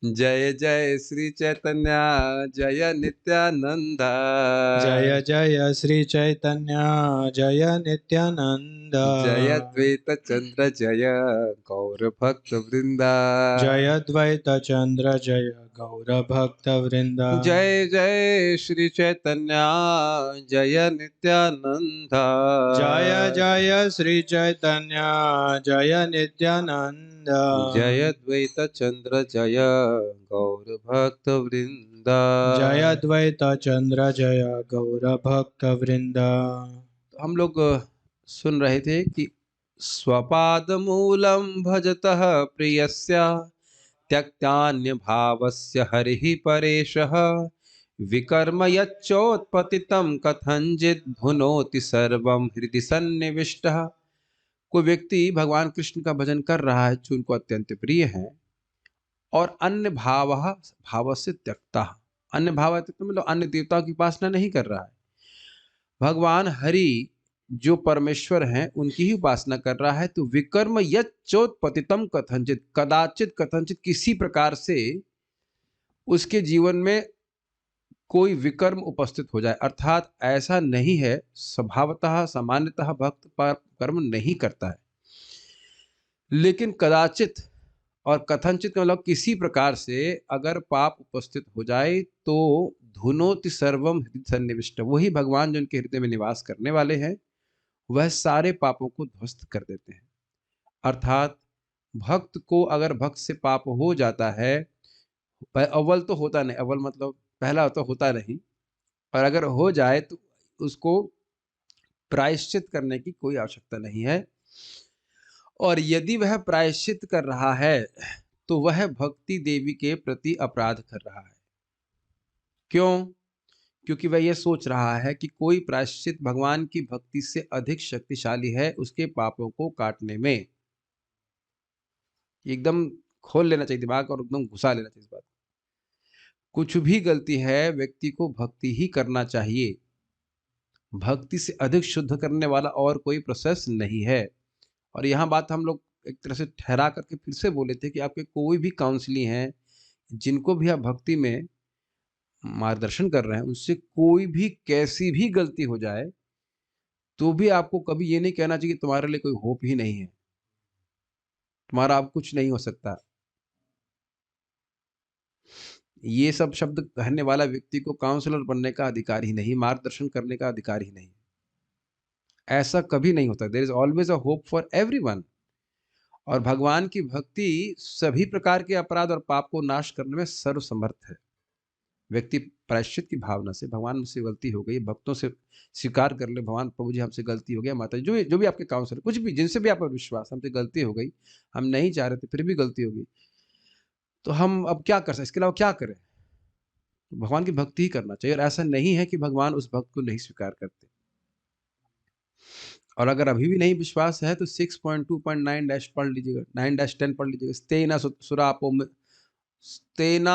जय जय श्री चैतन्य जय नित्यानंद। जय जय श्री चैतन्य जय नित्यानंद। जय द्वैत चंद्र जय गौर भक्त वृंदा। जय द्वैत चंद्र जय गौर भक्त वृंद। जय जय श्री चैतन्य जय नित्यानंद। जय जय श्री चैतन्य जय नित्यानंद। जय द्वैत चंद्र जय गौर भक्त वृंदा। जय द्वैत चंद्र जय गौर भक्त वृंद। हम लोग सुन रहे थे कि स्वपाद मूलम भजतः प्रियस्य त्यक्तान्य भावस्य हरिः परेशः विकर्म यच्चोत्पतितं कथंचित् भुनोति सर्वं हृदि सन्निविष्टः। कोई व्यक्ति भगवान कृष्ण का भजन कर रहा है जो उनको अत्यंत प्रिय है और अन्य भाव से त्यक्ता, अन्य भाव मतलब अन्य देवताओं की उपासना नहीं कर रहा है, भगवान हरि जो परमेश्वर हैं उनकी ही उपासना कर रहा है, तो विकर्म यच्चोत्पतितम कथंचित, कदाचित कथंचित किसी प्रकार से उसके जीवन में कोई विकर्म उपस्थित हो जाए। अर्थात ऐसा नहीं है, स्वभावतः सामान्यतः भक्त पर कर्म नहीं करता है, लेकिन कदाचित और कथनचित मतलब किसी प्रकार से अगर पाप उपस्थित हो जाए तो धुनोति सर्वम हृदय सन्निविष्ट, वही भगवान जो उनके हृदय में निवास करने वाले हैं वह सारे पापों को ध्वस्त कर देते हैं। अर्थात भक्त को अगर भक्त से पाप हो जाता है, अव्वल तो होता नहीं, अव्वल मतलब पहला तो होता नहीं, और अगर हो जाए तो उसको प्रायश्चित करने की कोई आवश्यकता नहीं है। और यदि वह प्रायश्चित कर रहा है तो वह भक्ति देवी के प्रति अपराध कर रहा है। क्यों? क्योंकि वह यह सोच रहा है कि कोई प्रायश्चित भगवान की भक्ति से अधिक शक्तिशाली है उसके पापों को काटने में। एकदम खोल लेना चाहिए दिमाग और एकदम घुसा लेना चाहिए इस बात। कुछ भी गलती है व्यक्ति को भक्ति ही करना चाहिए। भक्ति से अधिक शुद्ध करने वाला और कोई प्रोसेस नहीं है। और यहाँ बात हम लोग एक तरह से ठहरा करके फिर से बोले थे कि आपके कोई भी काउंसली हैं जिनको भी आप भक्ति में मार्गदर्शन कर रहे हैं, उनसे कोई भी कैसी भी गलती हो जाए तो भी आपको कभी ये नहीं कहना चाहिए कि तुम्हारे लिए कोई होप ही नहीं है, तुम्हारा अब कुछ नहीं हो सकता। ये सब शब्द कहने वाला व्यक्ति को काउंसलर बनने का अधिकार ही नहीं, मार्गदर्शन करने का अधिकार ही नहीं। ऐसा कभी नहीं होता। There is always a hope for everyone. और भगवान की भक्ति सभी प्रकार के अपराध और पाप को नाश करने में सर्वसमर्थ है। व्यक्ति प्रायश्चित की भावना से भगवान मुझसे गलती हो गई, भक्तों से स्वीकार कर ले भगवान प्रभु जी हमसे गलती हो गया, माता जी जो भी आपके काउंसलर कुछ भी जिनसे भी आपका विश्वास, हमसे गलती हो गई, हम नहीं चाह रहे थे फिर भी गलती हो गई, तो हम अब क्या कर सकते, इसके अलावा क्या करें? भगवान की भक्ति ही करना चाहिए। और ऐसा नहीं है कि भगवान उस भक्त को नहीं स्वीकार करते। और अगर अभी भी नहीं विश्वास है तो 6.2.9 डैश पढ़ लीजिएगा, 9-10 पढ़ लीजिएगा। स्तेना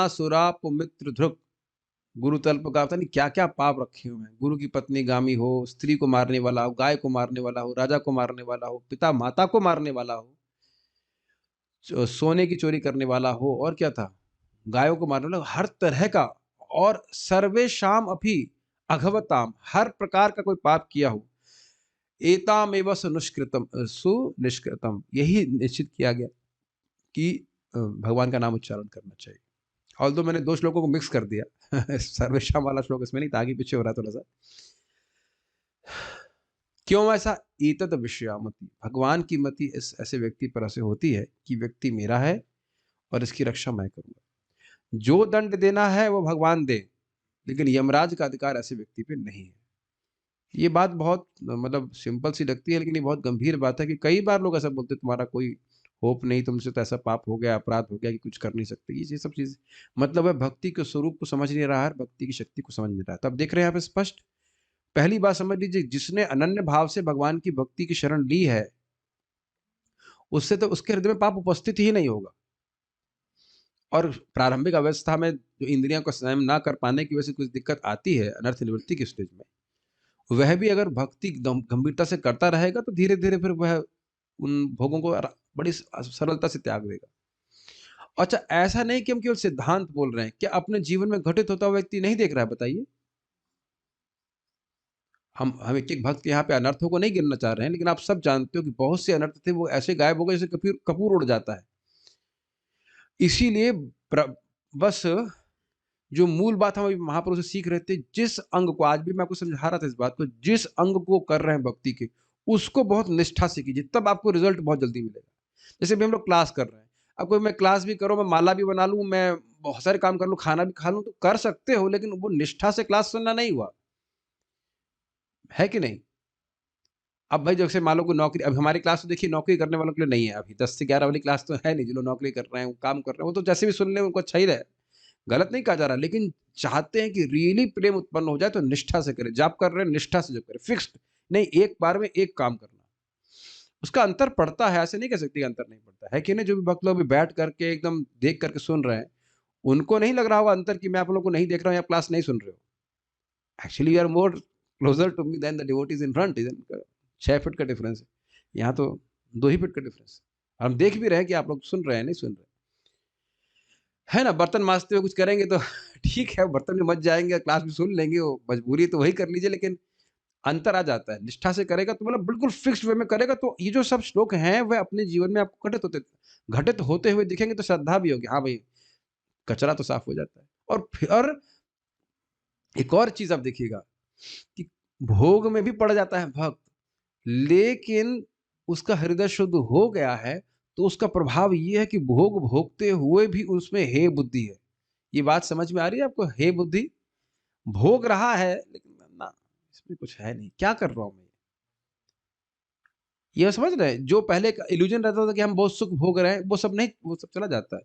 सुराप मित्र ध्रुक, गुरु तल्प का पता नहीं क्या क्या पाप रखे हुए हैं। गुरु की पत्नी गामी हो, स्त्री को मारने वाला हो, गाय को मारने वाला हो, राजा को मारने वाला हो, पिता माता को मारने वाला हो, सोने की चोरी करने वाला हो, और क्या था, गायों को मारने वाला, हर तरह का। और सर्वेशाम अपि अघवताम, हर प्रकार का कोई पाप किया हो, एतामेव सुनिष्कृतम, यही निश्चित किया गया कि भगवान का नाम उच्चारण करना चाहिए। ऑल्दो मैंने दो श्लोकों को मिक्स कर दिया सर्वेशाम वाला श्लोक इसमें नहीं था, आगे पीछे हो रहा है थोड़ा सा। क्यों ऐसा? एतद विषयामति, भगवान की मति इस ऐसे व्यक्ति पर ऐसे होती है कि व्यक्ति मेरा है और इसकी रक्षा मैं करूंगा। जो दंड देना है वो भगवान दे, लेकिन यमराज का अधिकार ऐसे व्यक्ति पे नहीं है। ये बात बहुत मतलब सिंपल सी लगती है, लेकिन ये बहुत गंभीर बात है कि कई बार लोग ऐसा बोलते हैं तुम्हारा कोई होप नहीं, तुमसे तो ऐसा पाप हो गया, अपराध हो गया कि कुछ कर नहीं सकते। ये सब चीज मतलब है भक्ति के स्वरूप को समझ नहीं रहा है, भक्ति की शक्ति को समझ नहीं रहा है। तब देख रहे हैं यहाँ पे स्पष्ट। पहली बात समझ लीजिए, जिसने अनन्य भाव से भगवान की भक्ति की शरण ली है उससे तो उसके हृदय में पाप उपस्थित ही नहीं होगा। और प्रारंभिक अवस्था में जो इंद्रियों को संयम ना कर पाने की वजह से कुछ दिक्कत आती है अनर्थ निवृत्ति के स्टेज में, वह भी अगर भक्ति गंभीरता से करता रहेगा तो धीरे धीरे फिर वह उन भोगों को बड़ी सरलता से त्याग देगा। अच्छा, ऐसा नहीं कि हम केवल सिद्धांत बोल रहे हैं, क्या अपने जीवन में घटित होता हुआ व्यक्ति नहीं देख रहा है बताइए? हम एक-एक भक्त के यहाँ पे अनर्थों को नहीं गिनना चाह रहे हैं, लेकिन आप सब जानते हो कि बहुत से अनर्थ थे, वो ऐसे गायब हो गए जैसे कपूर उड़ जाता है। इसीलिए प्र बस जो मूल बात हम अभी महापुरुष से सीख रहे थे, जिस अंग को आज भी मैं आपको समझा रहा था इस बात को, जिस अंग को कर रहे हैं भक्ति के, उसको बहुत निष्ठा से कीजिए, तब आपको रिज़ल्ट बहुत जल्दी मिलेगा। जैसे अभी हम लोग क्लास कर रहे हैं, अब कोई मैं क्लास भी करूँ, मैं माला भी बना लूँ, मैं बहुत सारे काम कर लूँ, खाना भी खा लूँ, तो कर सकते हो, लेकिन वो निष्ठा से क्लास सुनना नहीं हुआ, है कि नहीं? अब भाई जैसे मान लो कोई नौकरी, अब हमारी क्लास तो देखिए नौकरी करने वालों के लिए नहीं है अभी, 10 से 11 वाली क्लास तो है नहीं, जो लोग नौकरी कर रहे हैं, वो काम कर रहे हैं, वो तो जैसे भी सुन लें उनको अच्छा ही रहे। गलत नहीं कहा जा रहा, लेकिन चाहते हैं कि रियली प्रेम उत्पन्न हो जाए तो निष्ठा से करें। जप कर रहे हैं, निष्ठा से जप करें, फिक्स्ड नहीं, एक बार में एक काम करना। उसका अंतर पड़ता है, ऐसे नहीं कह सकते कि अंतर नहीं पड़ता है कि नहीं? जो भी भक्त लोग अभी बैठ करके एकदम देख करके सुन रहे हैं, उनको नहीं लग रहा होगा अंतर कि मैं आप लोगों को नहीं देख रहा हूँ या क्लास नहीं सुन रहे हो। Actually you are more closer to me than the devotees in front, 6 feet का डिफरेंस है। यहाँ तो 2 ही फीट का डिफरेंस है। हम देख भी रहे हैं कि आप लोग सुन रहे हैं, नहीं सुन रहे। है ना? बर्तन माँजते हुए कुछ करेंगे तो ठीक है, बर्तन भी मँज जाएँगे, क्लास भी सुन लेंगे, वो मजबूरी है तो वही कर लीजिए, लेकिन अंतर आ जाता है। निष्ठा से करेगा तो मतलब बिल्कुल फिक्स्ड वे में करेगा, तो ये जो सब श्लोक हैं, वह अपने जीवन में आपको घटित होते हुए दिखेंगे तो श्रद्धा भी होगी। हाँ भाई, कचरा तो साफ हो जाता है। और फिर एक और चीज़ आप देखिएगा कि भोग में भी पड़ जाता है भक्त, लेकिन उसका हृदय शुद्ध हो गया है, तो उसका प्रभाव ये है कि भोग भोगते हुए भी उसमें हे बुद्धि है। ये बात समझ में आ रही है आपको? हे बुद्धि, भोग रहा है लेकिन ना, इसमें कुछ है नहीं, क्या कर रहा हूँ मैं? ये समझ रहे हैं? जो पहले एक इल्यूजन रहता था कि हम बहुत सुख भोग रहे हैं, वो सब नहीं, वो सब चला जाता है।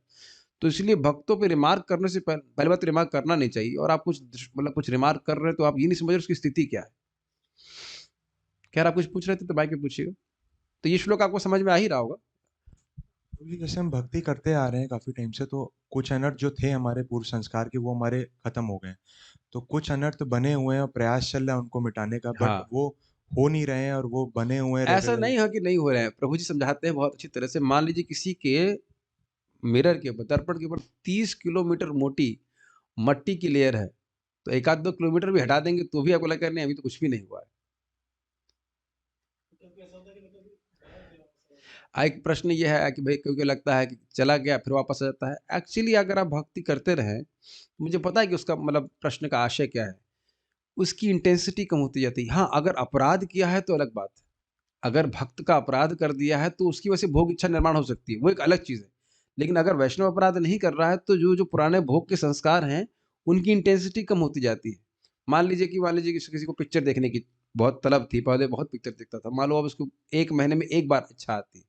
तो इसलिए भक्तों पे रिमार्क करने से पहली बात, रिमार्क करना नहीं चाहिए, और आप कुछ मतलब कुछ रिमार्क कर रहे हैं तो आप ये नहीं समझ रहे उसकी स्थिति क्या है। खैर आप कुछ पूछ रहे थे तो माइक में पूछिएगा। तो ये श्लोक आपको समझ में आ ही रहा होगा। तो ये जैसे हम भक्ति करते आ रहे हैं काफी टाइम से, तो कुछ अनर्थ जो थे हमारे पूर्व संस्कार के वो हमारे खत्म हो गए। तो कुछ अनर्थ बने हुए हैं और प्रयास चल रहा है उनको मिटाने का, बट हाँ, वो हो नहीं रहे हैं और वो बने हुए हैं ऐसा रेगुलरली। नहीं है कि नहीं हो रहे हैं। प्रभु जी समझाते हैं बहुत अच्छी तरह से। मान लीजिए किसी के मिरर के ऊपर, दर्पण के ऊपर 30 किलोमीटर मोटी मट्टी की लेयर है, तो 1 आध 2 किलोमीटर भी हटा देंगे तो भी आपको लगेगा नहीं अभी तो कुछ भी नहीं हुआ है। एक प्रश्न ये है कि भाई क्योंकि लगता है कि चला गया फिर वापस आ जाता है। एक्चुअली अगर आप भक्ति करते रहें, तो मुझे पता है कि उसका मतलब प्रश्न का आशय क्या है। उसकी इंटेंसिटी कम होती जाती है। हाँ, अगर अपराध किया है तो अलग बात है। अगर भक्त का अपराध कर दिया है तो उसकी वजह से भोग इच्छा निर्माण हो सकती है, वो एक अलग चीज़ है। लेकिन अगर वैष्णव अपराध नहीं कर रहा है तो जो-जो पुराने भोग के संस्कार हैं, उनकी इंटेंसिटी कम होती जाती है। मान लीजिए किसी किसी को पिक्चर देखने की बहुत तलब थी, पहले बहुत पिक्चर देखता था। मान लो अब उसको 1 महीने में 1 बार इच्छा आती है।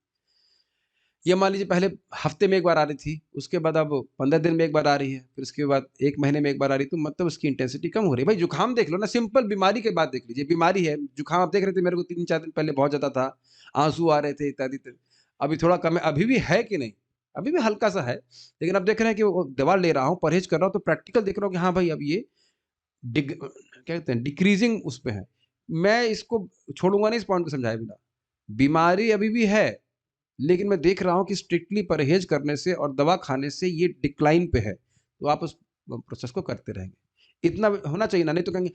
ये मान लीजिए पहले हफ्ते में 1 बार आ रही थी, उसके बाद अब 15 दिन में 1 बार आ रही है, फिर उसके बाद 1 महीने में 1 बार आ रही है, तो मतलब उसकी इंटेंसिटी कम हो रही है। भाई जुकाम देख लो ना, सिंपल बीमारी की बात देख लीजिए, बीमारी है, जुकाम आप देख रहे थे मेरे को 3-4 दिन पहले बहुत ज़्यादा था, आँसू आ रहे थे इत्यादि। अभी थोड़ा कम है, अभी भी है कि नहीं? अभी भी हल्का-सा है, लेकिन अब देख रहे हैं कि वो दवा ले रहा हूँ, परहेज़ कर रहा हूँ, तो प्रैक्टिकल देख रहा हूँ कि हाँ भाई अब ये क्या कहते हैं डिक्रीज़िंग उस पे है। मैं इसको छोड़ूँगा नहीं इस पॉइंट को समझाए बिना। बीमारी अभी भी है, लेकिन मैं देख रहा हूँ कि स्ट्रिक्टली परहेज़ करने से और दवा खाने से ये डिक्लाइन पे है, तो आप उस प्रोसेस को करते रहेंगे। इतना होना चाहिए ना, नहीं तो कहेंगे,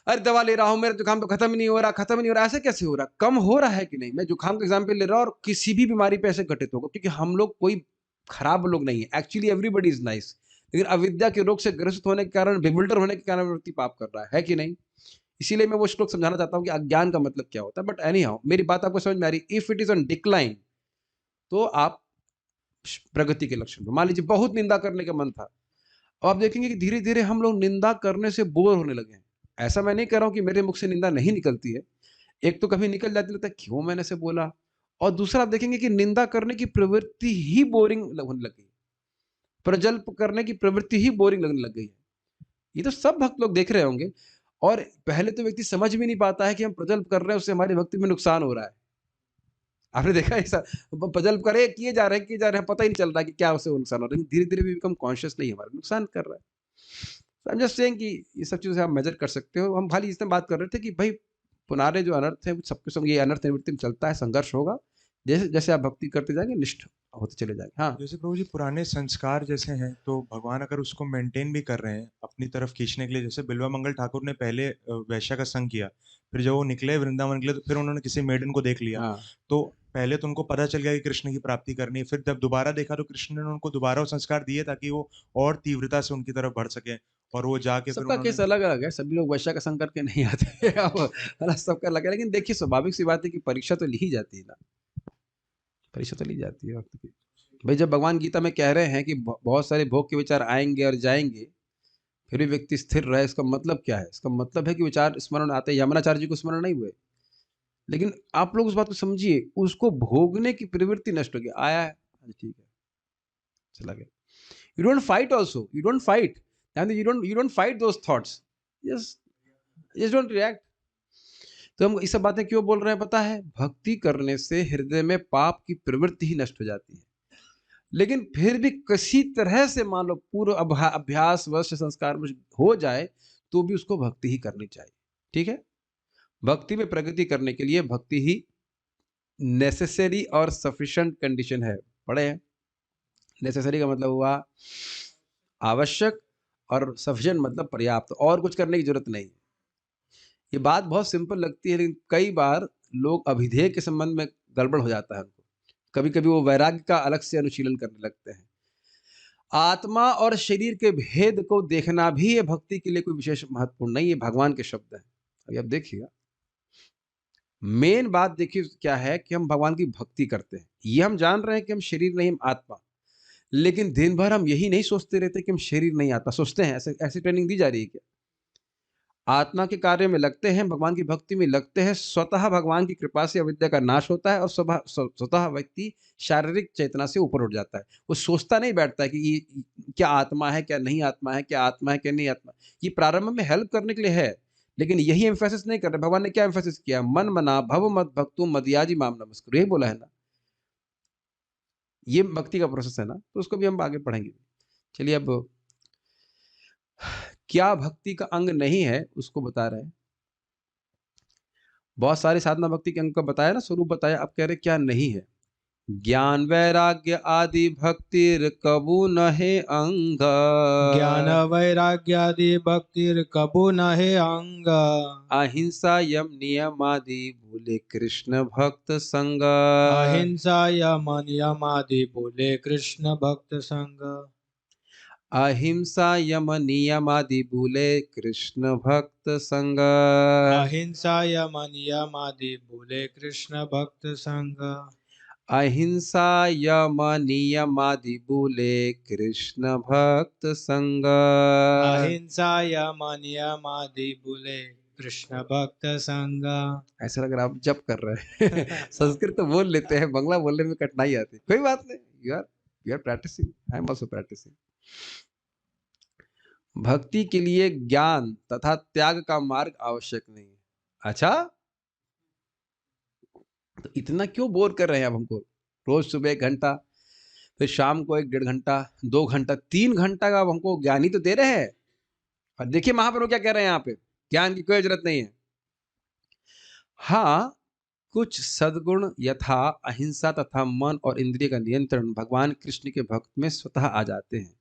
"अरे दवा ले रहा हूँ, मेरा जुकाम तो खत्म ही नहीं हो रहा, खत्म ही नहीं हो रहा।" ऐसे कैसे हो रहा? कम हो रहा है कि नहीं? मैं जुकाम का एग्ज़ाम्पल ले रहा हूँ और किसी भी बीमारी पे ऐसे घटित होगा क्योंकि हम लोग कोई खराब लोग नहीं है। एक्चुअली एवरीबॉडी इज़ नाइस, लेकिन अविद्या के रोग से ग्रसित होने के कारण, bewilder होने के कारण व्यक्ति पाप कर रहा है कि नहीं? इसीलिए मैं वो श्लोक समझाना चाहता हूँ कि अज्ञान का मतलब क्या होता है। बट एनी हाउ मेरी बात आपको समझ में आ रही है? If it is on decline तो आप प्रगति के लक्षण पे मान लीजिए बहुत निंदा करने का मन था। अब आप देखेंगे कि धीरे-धीरे हम लोग निंदा करने से बोर होने लगे हैं। ऐसा मैं नहीं कह रहा हूँ कि मेरे मुख से निंदा नहीं निकलती है। एक तो कभी निकल जाती है, लगता है क्यों मैंने ऐसे बोला? और दूसरा आप देखेंगे कि निंदा करने की प्रवृत्ति ही बोरिंग होने लग गई है। प्रजल्प करने की प्रवृत्ति ही बोरिंग लगने लग गई है। ये तो सब भक्त लोग देख रहे होंगे, और पहले तो व्यक्ति समझ भी नहीं पाता है कि हम प्रजल्प कर रहे हैं, उससे हमारी भक्ति में नुकसान हो रहा है। आपने देखा है ऐसा? प्रजल्प करे किए जा रहे हैं, पता ही नहीं चल रहा है कि क्या उससे नुकसान हो रहा है। लेकिन धीरे-धीरे वी बिकम कॉन्शियस नहीं हमारा नुकसान कर रहा है। तो आई एम जस्ट सेइंग कि ये सब चीज़ें आप मेज़र कर सकते हो। हम खाली इतना बात कर रहे थे कि भाई पुनारे जो अनर्थ है, वो सबके संग ये अनर्थ निवृत्ति में चलता है, संघर्ष होगा। जैसे जैसे आप भक्ति करते जाएंगे निष्ठ होते चले जाएंगे। हाँ जैसे प्रभु जी पुराने संस्कार जैसे हैं, तो भगवान अगर उसको मेंटेन भी कर रहे हैं अपनी तरफ खींचने के लिए, जैसे बिल्वा मंगल ठाकुर ने पहले वैश्या का संग किया, फिर जब वो निकले वृंदावन के लिए तो फिर उन्होंने किसी मेडन को देख लिया। हाँ, तो पहले तो उनको पता चल गया कि कृष्ण की प्राप्ति करनी है, फिर जब दोबारा देखा तो कृष्ण ने उनको दोबारा वो संस्कार दिए ताकि वो और तीव्रता से उनकी तरफ बढ़ सके, और वो जाके फिर सबका उन्होंने। केस अलग अलग है, सभी लोग वैश्या का संग करके नहीं आते अब सबका अलग है। लेकिन देखिए स्वाभाविक सी बात है कि परीक्षा तो ली ही जाती है ना, परीक्षा तो ली जाती है वक्त की। भाई जब भगवान गीता में कह रहे हैं कि बहुत सारे भोग के विचार आएंगे और जाएंगे, फिर भी व्यक्ति स्थिर रहे, इसका मतलब क्या है? इसका मतलब है कि विचार स्मरण आते, यमुनाचार्य जी को स्मरण नहीं हुए, लेकिन आप लोग उस बात को समझिए, उसको भोगने की प्रवृत्ति नष्ट हो गई, आया है, हाँ, ठीक है, चला गया। You don't fight also, you don't fight, and you don't fight those thoughts, just don't react। तो हम ये सब बातें क्यों बोल रहे हैं पता है? भक्ति करने से हृदय में पाप की प्रवृत्ति ही नष्ट हो जाती है। लेकिन फिर भी किसी तरह से मान लो पूर्व अभ्यास वश संस्कार वश हो जाए, तो भी उसको भक्ति ही करनी चाहिए। ठीक है? भक्ति में प्रगति करने के लिए भक्ति ही नेसेसरी और सफिशिएंट कंडीशन है। पढ़े हैं? नेसेसरी का मतलब हुआ आवश्यक, और सफिशिएंट मतलब पर्याप्त, और कुछ करने की जरूरत नहीं। ये बात बहुत सिंपल लगती है, लेकिन कई बार लोग अभिधेय के संबंध में गड़बड़ हो जाता है उनको। कभी-कभी वो वैराग्य का अलग से अनुशीलन करने लगते हैं। आत्मा और शरीर के भेद को देखना भी ये भक्ति के लिए कोई विशेष महत्वपूर्ण नहीं है, भगवान के शब्द हैं। अभी आप देखिएगा, मेन बात देखिए क्या है कि हम भगवान की भक्ति करते हैं। ये हम जान रहे हैं कि हम शरीर नहीं, हम आत्मा। लेकिन दिन भर हम यही नहीं सोचते रहते कि हम शरीर नहीं आत्मा। सोचते हैं, ऐसे ऐसी ट्रेनिंग दी जा रही है क्या? आत्मा के कार्य में लगते हैं, भगवान की भक्ति में लगते हैं, स्वतः भगवान की कृपा से अविद्या का नाश होता है और स्वतः व्यक्ति शारीरिक चेतना से ऊपर उठ जाता है। वो सोचता नहीं बैठता है कि ये क्या आत्मा है, क्या नहीं आत्मा है, क्या आत्मा है, क्या नहीं आत्मा। ये प्रारंभ में हेल्प करने के लिए है, लेकिन यही एम्फेसिस नहीं कर रहे। भगवान ने क्या एम्फेसिस किया? मन मना भव मत भक्तु मदयाजी माम नमस्कुरु, यही बोला है ना। ये भक्ति का प्रोसेस है ना, तो उसको भी हम आगे पढ़ेंगे। चलिए अब क्या भक्ति का अंग नहीं है उसको बता रहे हैं। बहुत सारे साधना भक्ति के अंग का बताया ना, स्वरूप बताया, अब कह रहे क्या नहीं है। ज्ञान वैराग्य आदि भक्तिर कबू नहे अंग, ज्ञान वैराग्यादि भक्तिर कबू नहे अंग। अहिंसा यम नियम आदि भूले कृष्ण भक्त संग, अहिंसा यम नियम आदि बोले कृष्ण भक्त संग। अहिंसा यम नियम आदि भूले कृष्ण भक्त संग, अहिंसा यम नियम आदि बोले कृष्ण भक्त संग। अहिंसा यम नियम आदि भूले कृष्ण भक्त संग। अहिंसा यम नियम आदि बोले कृष्ण भक्त संग। ऐसा लग रहा है आप जप कर रहे हैं संस्कृत तो बोल लेते हैं, बांग्ला बोलने में कठिनाई आती है, कोई बात नहीं, you are practising, I am also practising. भक्ति के लिए ज्ञान तथा त्याग का मार्ग आवश्यक नहीं है। अच्छा, तो इतना क्यों बोर कर रहे हैं आप हमको? रोज सुबह 1 घंटा, फिर शाम को 1 डेढ़ घंटा, 2 घंटा, 3 घंटा का आप हमको ज्ञान ही तो दे रहे हैं। और देखिए महाप्रभु क्या कह रहे हैं यहाँ पे, ज्ञान की कोई जरूरत नहीं है। हाँ, कुछ सद्गुण यथा अहिंसा तथा मन और इंद्रिय का नियंत्रण भगवान कृष्ण के भक्त में स्वतः आ जाते हैं।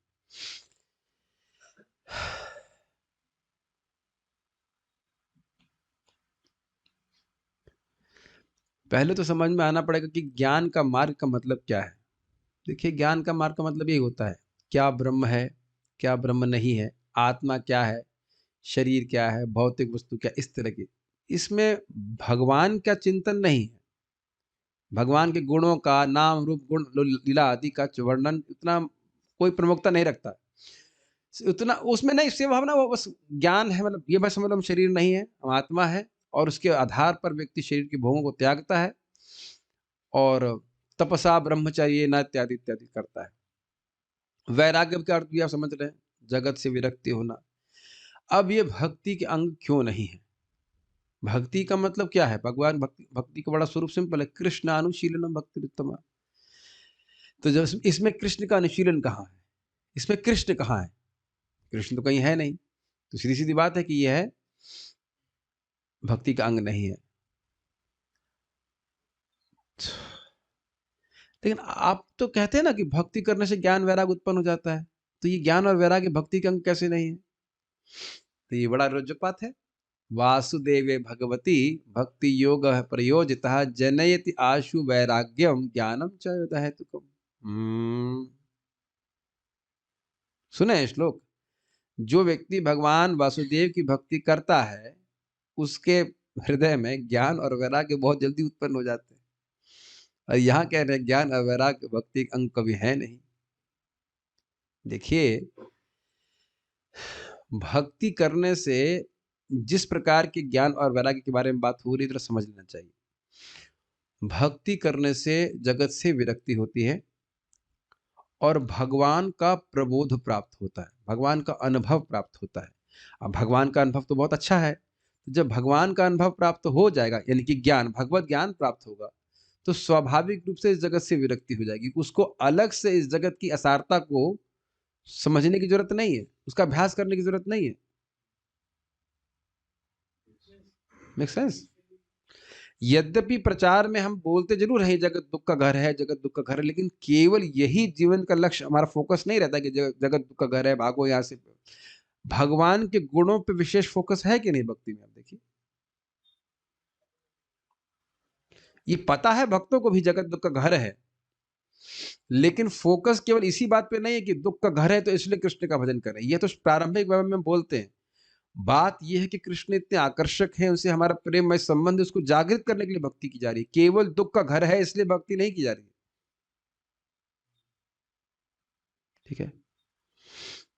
पहले तो समझ में आना पड़ेगा कि ज्ञान का मार्ग का मतलब क्या है। देखिए, ज्ञान का मार्ग का मतलब यही होता है, क्या ब्रह्म है, क्या ब्रह्म नहीं है, आत्मा क्या है, शरीर क्या है, भौतिक वस्तु क्या, इस तरह की। इसमें भगवान का चिंतन नहीं है, भगवान के गुणों का, नाम रूप गुण लीला आदि का वर्णन इतना कोई प्रमुखता नहीं रखता, उतना उसमें नहीं। इससे भावना वो बस ज्ञान है, मतलब ये बस समझ लो हम शरीर नहीं है, हम आत्मा है, और उसके आधार पर व्यक्ति शरीर के भोगों को त्यागता है और तपसा ब्रह्मचर्य न इत्यादि इत्यादि करता है। वैराग्य का अर्थ भी आप समझ रहे हैं, जगत से विरक्ति होना। अब ये भक्ति के अंग क्यों नहीं है? भक्ति का मतलब क्या है? भगवान भक्ति, भक्ति का बड़ा स्वरूप सिंपल है, कृष्ण अनुशीलनम भक्ति उत्तम। तो जब इसमें कृष्ण का अनुशीलन कहाँ है? इसमें कृष्ण कहाँ है? कृष्ण तो कहीं है नहीं, तो सीधी सीधी बात है कि यह है भक्ति का अंग नहीं है। लेकिन आप तो कहते हैं ना कि भक्ति करने से ज्ञान वैराग उत्पन्न हो जाता है, तो ये ज्ञान और वैराग्य भक्ति के अंग कैसे नहीं है? तो ये बड़ा रोचक बात है। वासुदेवे भगवती भक्ति योग प्रयोजितः जनयति आशु वैराग्यम ज्ञानम च हेतुकम। सुने हैं श्लोक। जो व्यक्ति भगवान वासुदेव की भक्ति करता है उसके हृदय में ज्ञान और वैराग्य बहुत जल्दी उत्पन्न हो जाते हैं। और यहाँ कह रहे हैं ज्ञान और वैराग्य भक्ति के अंग कभी है नहीं। देखिए, भक्ति करने से जिस प्रकार के ज्ञान और वैराग्य के बारे में बात हो रही है, तो समझ लेना चाहिए। भक्ति करने से जगत से विरक्ति होती है और भगवान का प्रबोध प्राप्त होता है, भगवान का अनुभव प्राप्त होता है। अब भगवान का अनुभव तो बहुत अच्छा है, जब भगवान का अनुभव प्राप्त हो जाएगा, यानी कि ज्ञान, भगवत ज्ञान प्राप्त होगा, तो स्वाभाविक रूप से इस जगत से विरक्ति हो जाएगी। उसको अलग से इस जगत की असारता को समझने की जरूरत नहीं है, उसका अभ्यास करने की जरूरत नहीं है। Make sense? यद्यपि प्रचार में हम बोलते जरूर हैं जगत दुख का घर है, जगत दुख का घर है, लेकिन केवल यही जीवन का लक्ष्य, हमारा फोकस नहीं रहता कि जगत दुख का घर है, भागो यहाँ से। भगवान के गुणों पे विशेष फोकस है कि नहीं भक्ति में? आप देखिए, ये पता है भक्तों को भी जगत दुख का घर है, लेकिन फोकस केवल इसी बात पे नहीं है कि दुख का घर है तो इसलिए कृष्ण का भजन करें। ये तो प्रारंभिक भाव में बोलते हैं। बात यह है कि कृष्ण इतने आकर्षक हैं, उनसे हमारा प्रेममय संबंध, उसको जागृत करने के लिए भक्ति की जा रही है। केवल दुख का घर है इसलिए भक्ति नहीं की जा रही है। ठीक है?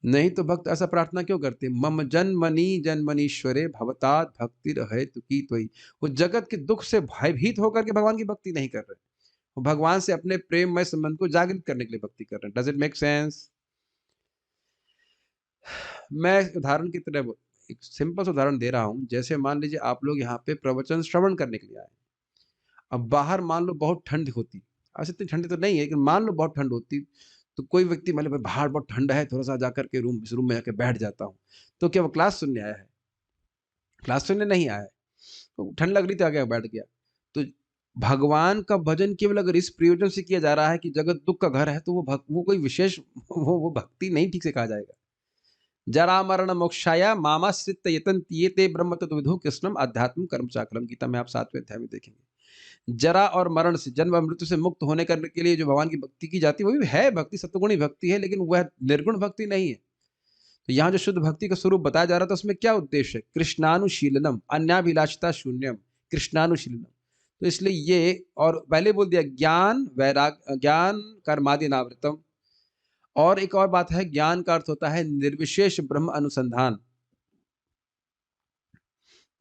नहीं तो भक्त ऐसा प्रार्थना क्यों करते? मम जन्मनि जन्मनीश्वरे भवतात भक्ति रहे तुकी त्वयि। वो जगत के दुख से भयभीत होकर के भगवान की भक्ति नहीं कर रहे, वो भगवान से अपने प्रेममय संबंध को जागृत करने के लिए भक्ति कर रहे हैं। Does it make sense? मैं उदाहरण की तरह एक सिंपल सा उदाहरण दे रहा हूं। जैसे मान लीजिए आप लोग यहाँ पे प्रवचन श्रवण करने के लिए आए, अब बाहर मान लो बहुत ठंड होती, ऐसे इतनी ठंडी तो नहीं है, लेकिन मान लो बहुत ठंड होती, तो कोई व्यक्ति मान लो बाहर बहुत ठंड है, थोड़ा सा जाकर के इस रूम में जाकर बैठ जाता हूँ, तो क्या वो क्लास सुनने आया है? क्लास सुनने नहीं आया है, तो ठंड लग रही थी, आगे बैठ गया। तो भगवान का भजन केवल अगर इस प्रयोजन से किया जा रहा है कि जगत दुख का घर है, तो वो कोई विशेष वो भक्ति नहीं ठीक से कहा जाएगा। जरा मरण मोक्षाया मामाश्रित यतन्ति ये ते ब्रह्म तत्विदुः कृष्णम अध्यात्म कर्म चाक्रम। गीता में आप 7वें अध्याय में देखेंगे। जरा और मरण से, जन्म और मृत्यु से मुक्त होने करने के लिए जो भगवान की भक्ति की जाती है, वो भी है भक्ति, सत्वगुणी भक्ति है, लेकिन वह निर्गुण भक्ति नहीं है। तो यहाँ जो शुद्ध भक्ति का स्वरूप बताया जा रहा था, उसमें क्या उद्देश्य है? कृष्णानुशीलनम अन्याभिलाषिता शून्यम कृष्णानुशीलनम। तो इसलिए ये, और पहले बोल दिया ज्ञान वैराग, ज्ञान कर्मादि नावृतम। और एक और बात है, ज्ञान का अर्थ होता है निर्विशेष ब्रह्म अनुसंधान।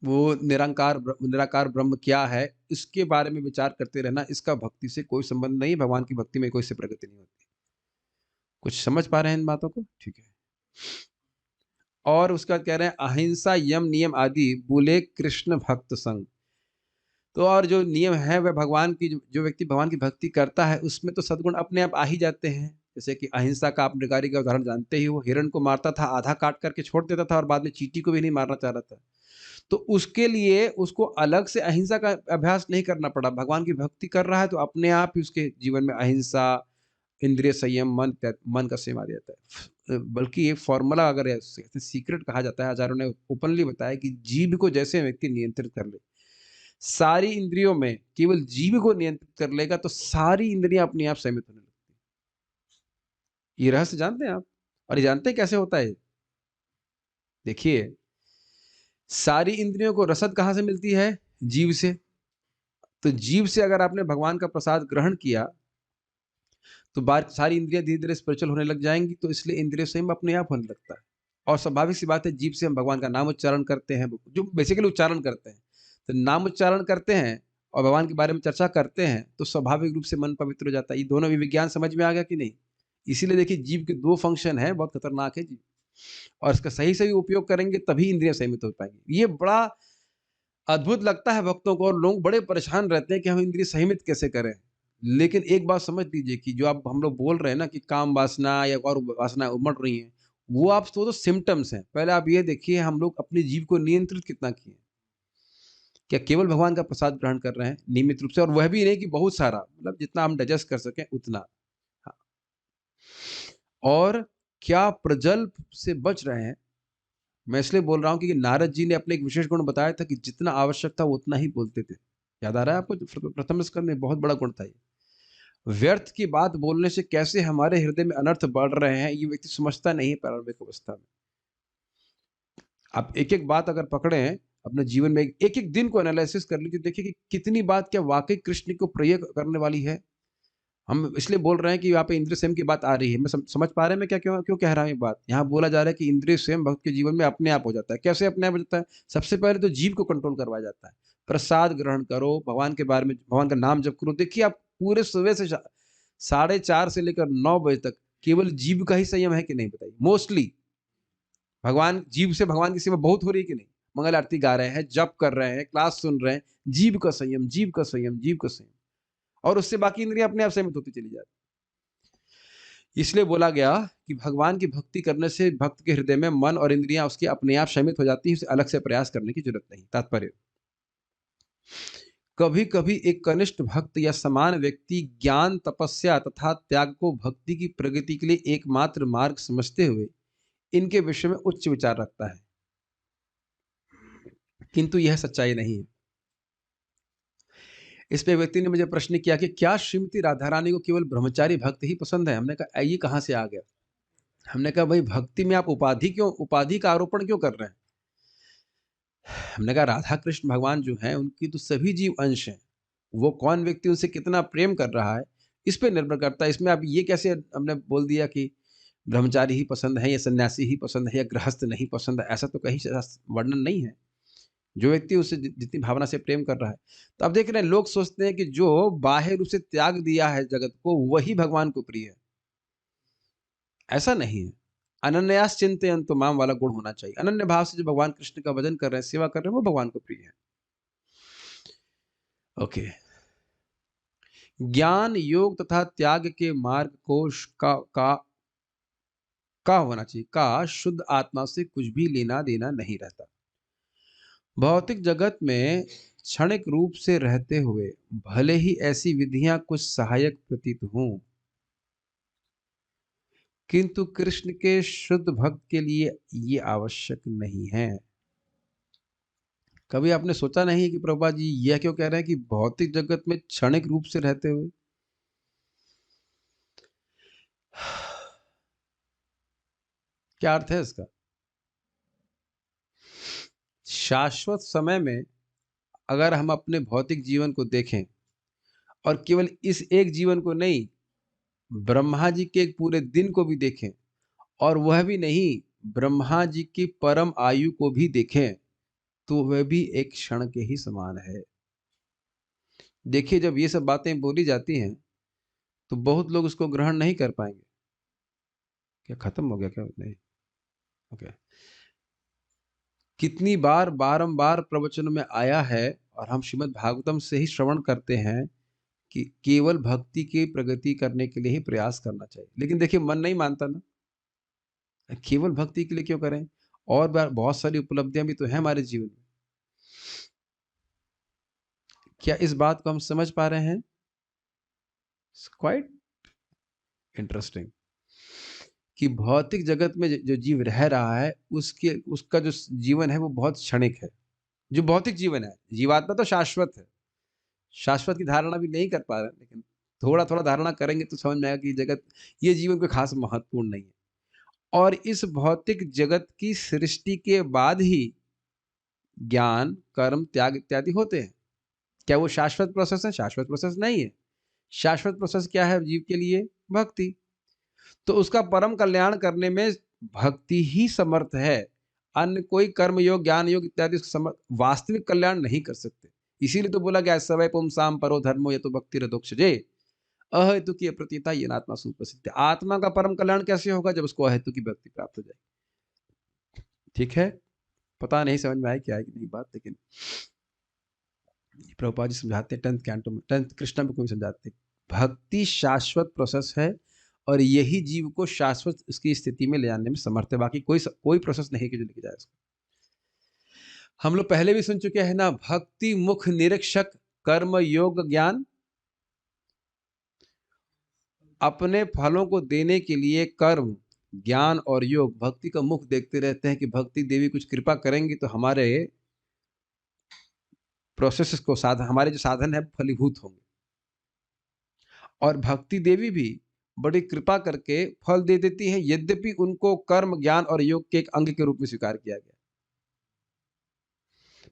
वो निराकार ब्रह्म क्या है, इसके बारे में विचार करते रहना, इसका भक्ति से कोई संबंध नहीं। भगवान की भक्ति में कोई से प्रगति नहीं होती। कुछ समझ पा रहे हैं इन बातों को? ठीक है। और उसका कह रहे हैं अहिंसा यम नियम आदि बोले कृष्ण भक्त संग। तो और जो नियम है वह भगवान की, जो व्यक्ति भगवान की भक्ति करता है उसमें तो सद्गुण अपने आप आ ही जाते हैं। जैसे कि अहिंसा का आप निगारी का उदाहरण जानते ही हो, हिरण को मारता था, आधा काट करके छोड़ देता था, और बाद में चींटी को भी नहीं मारना चाह रहा था। तो उसके लिए उसको अलग से अहिंसा का अभ्यास नहीं करना पड़ा। भगवान की भक्ति कर रहा है तो अपने आप ही उसके जीवन में अहिंसा, इंद्रिय संयम, मन का संयम आ जाता है। बल्कि ये फॉर्मूला अगर सीक्रेट कहा जाता है, आचार्यों ने ओपनली बताया कि जीभ को जैसे व्यक्ति नियंत्रित कर ले, सारी इंद्रियों में केवल जीभ को नियंत्रित कर लेगा तो सारी इंद्रियां अपने आप संयमित होने लगती है। ये रहस्य जानते हैं आप? और ये जानते हैं कैसे होता है? देखिए, सारी इंद्रियों को रसद कहां से मिलती है? जीव से। तो जीव से अगर आपने भगवान का प्रसाद ग्रहण किया तो सारी इंद्रियां धीरे धीरे स्पिरिचुअल होने लग जाएंगी। तो इसलिए इंद्रिय संयम अपने आप होने लगता है। और स्वाभाविक सी बात है, जीव से हम भगवान का नाम उच्चारण करते हैं, जो बेसिकली उच्चारण करते हैं। तो नाम उच्चारण करते हैं और भगवान के बारे में चर्चा करते हैं, तो स्वाभाविक रूप से मन पवित्र हो जाता है। ये दोनों भी विज्ञान समझ में आ गया कि नहीं? इसीलिए देखिए, जीव के 2 फंक्शन है, बहुत खतरनाक है जीव, और इसका सही सही उपयोग करेंगे तभी इंद्रियां संयमित हो पाएंगी। ये बड़ा अद्भुत लगता है भक्तों को, और लोग बड़े परेशान रहते हैं कि हम इंद्रिय संयमित कैसे करें। लेकिन एक बात समझ लीजिए कि जो आप हम लोग बोल रहे हैं ना कि काम वासना या और वासना उमड़ रही हैं, वो आप तो सिम्टम्स हैं। पहले आप ये देखिए हम लोग अपने जीव को नियंत्रित कितना किए। क्या केवल भगवान का प्रसाद ग्रहण कर रहे हैं नियमित रूप से, और वह भी नहीं कि बहुत सारा, मतलब जितना हम डाइजेस्ट कर सकें उतना। हाँ। और क्या प्रजल्प से बच रहे हैं। मैं इसलिए बोल रहा हूँ कि नारद जी ने अपने एक विशेष गुण बताया था कि जितना आवश्यक था वो उतना ही बोलते थे। याद आ रहा है आपको? प्रथम स्कंद में बहुत बड़ा गुण था ये। व्यर्थ की बात बोलने से कैसे हमारे हृदय में अनर्थ बढ़ रहे हैं, ये व्यक्ति समझता नहीं है प्रारंभिक अवस्था में। आप एक-एक बात अगर पकड़ें अपने जीवन में, एक-एक दिन को एनालिसिस कर लीजिए, देखिए कि कितनी बात क्या वाक़ई कृष्ण को प्रिय करने वाली है। हम इसलिए बोल रहे हैं कि यहाँ पे इंद्रिय संयम की बात आ रही है। मैं समझ पा रहे हैं मैं क्या क्यों क्यों कह रहा हूँ ये बात? यहाँ बोला जा रहा है कि इंद्रिय संयम भक्त के जीवन में अपने आप हो जाता है। कैसे अपने आप हो जाता है? सबसे पहले तो जीभ को कंट्रोल करवाया जाता है। प्रसाद ग्रहण करो, भगवान के बारे में, भगवान का नाम जप करो। देखिए आप पूरे सुबह से 4:30 से लेकर 9 बजे तक केवल जीभ का ही संयम है कि नहीं बताइए? मोस्टली भगवान, जीभ से भगवान की सेवा बहुत हो रही है कि नहीं? मंगल आरती गा रहे हैं, जप कर रहे हैं, क्लास सुन रहे हैं, जीभ का संयम, जीभ का संयम, जीभ का संयम, और उससे बाकी इंद्रियाँ अपने आप संयमित होती चली जाती। इसलिए बोला गया कि भगवान की भक्ति करने से भक्त के हृदय में मन और इंद्रियाँ उसकी अपने आप संयमित हो जाती हैं, उसे अलग से प्रयास करने की ज़रूरत नहीं। तात्पर्य, कभी-कभी एक कनिष्ठ भक्त या समान व्यक्ति ज्ञान, तपस्या तथा त्याग को भक्ति की प्रगति के लिए एकमात्र मार्ग समझते हुए इनके विषय में उच्च विचार रखता है। किंतु यह सच्चाई नहीं है। इस पे व्यक्ति ने मुझे प्रश्न किया कि क्या श्रीमती राधा रानी को केवल ब्रह्मचारी भक्त ही पसंद है? हमने कहा ये कहाँ से आ गया? हमने कहा भाई भक्ति में आप उपाधि का आरोपण क्यों कर रहे हैं? हमने कहा राधा कृष्ण भगवान जो हैं उनकी तो सभी जीव अंश हैं। वो कौन व्यक्ति उनसे कितना प्रेम कर रहा है इस पे निर्भर करता है। इसमें आप ये कैसे हमने बोल दिया कि ब्रह्मचारी ही पसंद है या सन्यासी ही पसंद है या गृहस्थ नहीं पसंद है, ऐसा तो कहीं वर्णन नहीं है। जो व्यक्ति उससे जितनी भावना से प्रेम कर रहा है। तो आप देख रहे हैं लोग सोचते हैं कि जो बाह्य रूप से त्याग दिया है जगत को वही भगवान को प्रिय है। ऐसा नहीं है। अनन्यास चिंतयन्तु माम वाला गुण होना चाहिए। अनन्य भाव से जो भगवान कृष्ण का भजन कर रहे हैं, सेवा कर रहे हैं, वो भगवान को प्रिय है। ओके। ज्ञान, योग तथा त्याग के मार्ग को का होना चाहिए, का शुद्ध आत्मा से कुछ भी लेना देना नहीं रहता। भौतिक जगत में क्षणिक रूप से रहते हुए भले ही ऐसी विधियां कुछ सहायक प्रतीत हों, किंतु कृष्ण के शुद्ध भक्त के लिए ये आवश्यक नहीं है। कभी आपने सोचा नहीं कि प्रभुपाद जी यह क्यों कह रहे हैं कि भौतिक जगत में क्षणिक रूप से रहते हुए? क्या अर्थ है इसका? शाश्वत समय में अगर हम अपने भौतिक जीवन को देखें और केवल इस एक जीवन को नहीं, ब्रह्मा जी के एक पूरे दिन को भी देखें, और वह भी नहीं, ब्रह्मा जी की परम आयु को भी देखें, तो वह भी एक क्षण के ही समान है। देखिए जब ये सब बातें बोली जाती हैं तो बहुत लोग उसको ग्रहण नहीं कर पाएंगे। क्या खत्म हो गया क्या? नहीं। ओके। कितनी बार बारंबार प्रवचन में आया है और हम श्रीमद् भागवतम से ही श्रवण करते हैं कि केवल भक्ति की प्रगति करने के लिए ही प्रयास करना चाहिए। लेकिन देखिए मन नहीं मानता ना। केवल भक्ति के लिए क्यों करें? और बहुत सारी उपलब्धियां भी तो हैं हमारे जीवन में। क्या इस बात को हम समझ पा रहे हैं? क्वाइट इंटरेस्टिंग कि भौतिक जगत में जो जीव रह रहा है उसका जो जीवन है वो बहुत क्षणिक है। जो भौतिक जीवन है, जीवात्मा तो शाश्वत है। शाश्वत की धारणा भी नहीं कर पा रहे हैं, लेकिन थोड़ा-थोड़ा धारणा करेंगे तो समझ में आएगा कि जगत, ये जीवन कोई खास महत्वपूर्ण नहीं है। और इस भौतिक जगत की सृष्टि के बाद ही ज्ञान, कर्म, त्याग इत्यादि होते हैं। क्या वो शाश्वत प्रोसेस है? शाश्वत प्रोसेस नहीं है। शाश्वत प्रोसेस क्या है जीव के लिए? भक्ति। तो उसका परम कल्याण करने में भक्ति ही समर्थ है। अन्य कोई कर्म योग, ज्ञान योग इत्यादि वास्तविक कल्याण नहीं कर सकते। इसीलिए तो बोला गया सवै पुंसाम परो धर्मो यतो भक्तिरधोक्षजे अहेतुकी अप्रतीता येनात्मा सुप्रसिद्ध। आत्मा का परम कल्याण कैसे होगा? जब उसको अहेतुकी भक्ति प्राप्त हो जाए। ठीक है, पता नहीं समझ में आए क्या है कि नहीं बात, लेकिन प्रभुपाद जी समझाते हैं 10th कैंटो में, 10th कृष्णा में कोई समझाते हैं भक्ति शाश्वत प्रोसेस है और यही जीव को शाश्वत उसकी स्थिति में ले जाने में समर्थ है। बाकी कोई प्रोसेस नहीं कि जो लेके जाए उसको। हम लोग पहले भी सुन चुके हैं ना, भक्ति मुख निरीक्षक कर्म योग ज्ञान। अपने फलों को देने के लिए कर्म ज्ञान और योग, भक्ति का मुख देखते रहते हैं कि भक्ति देवी कुछ कृपा करेंगी तो हमारे प्रोसेस को साधन, हमारे जो साधन है फलीभूत होंगे। और भक्ति देवी भी बड़ी कृपा करके फल दे देती है, यद्यपि उनको कर्म ज्ञान और योग के एक अंग के रूप में स्वीकार किया गया।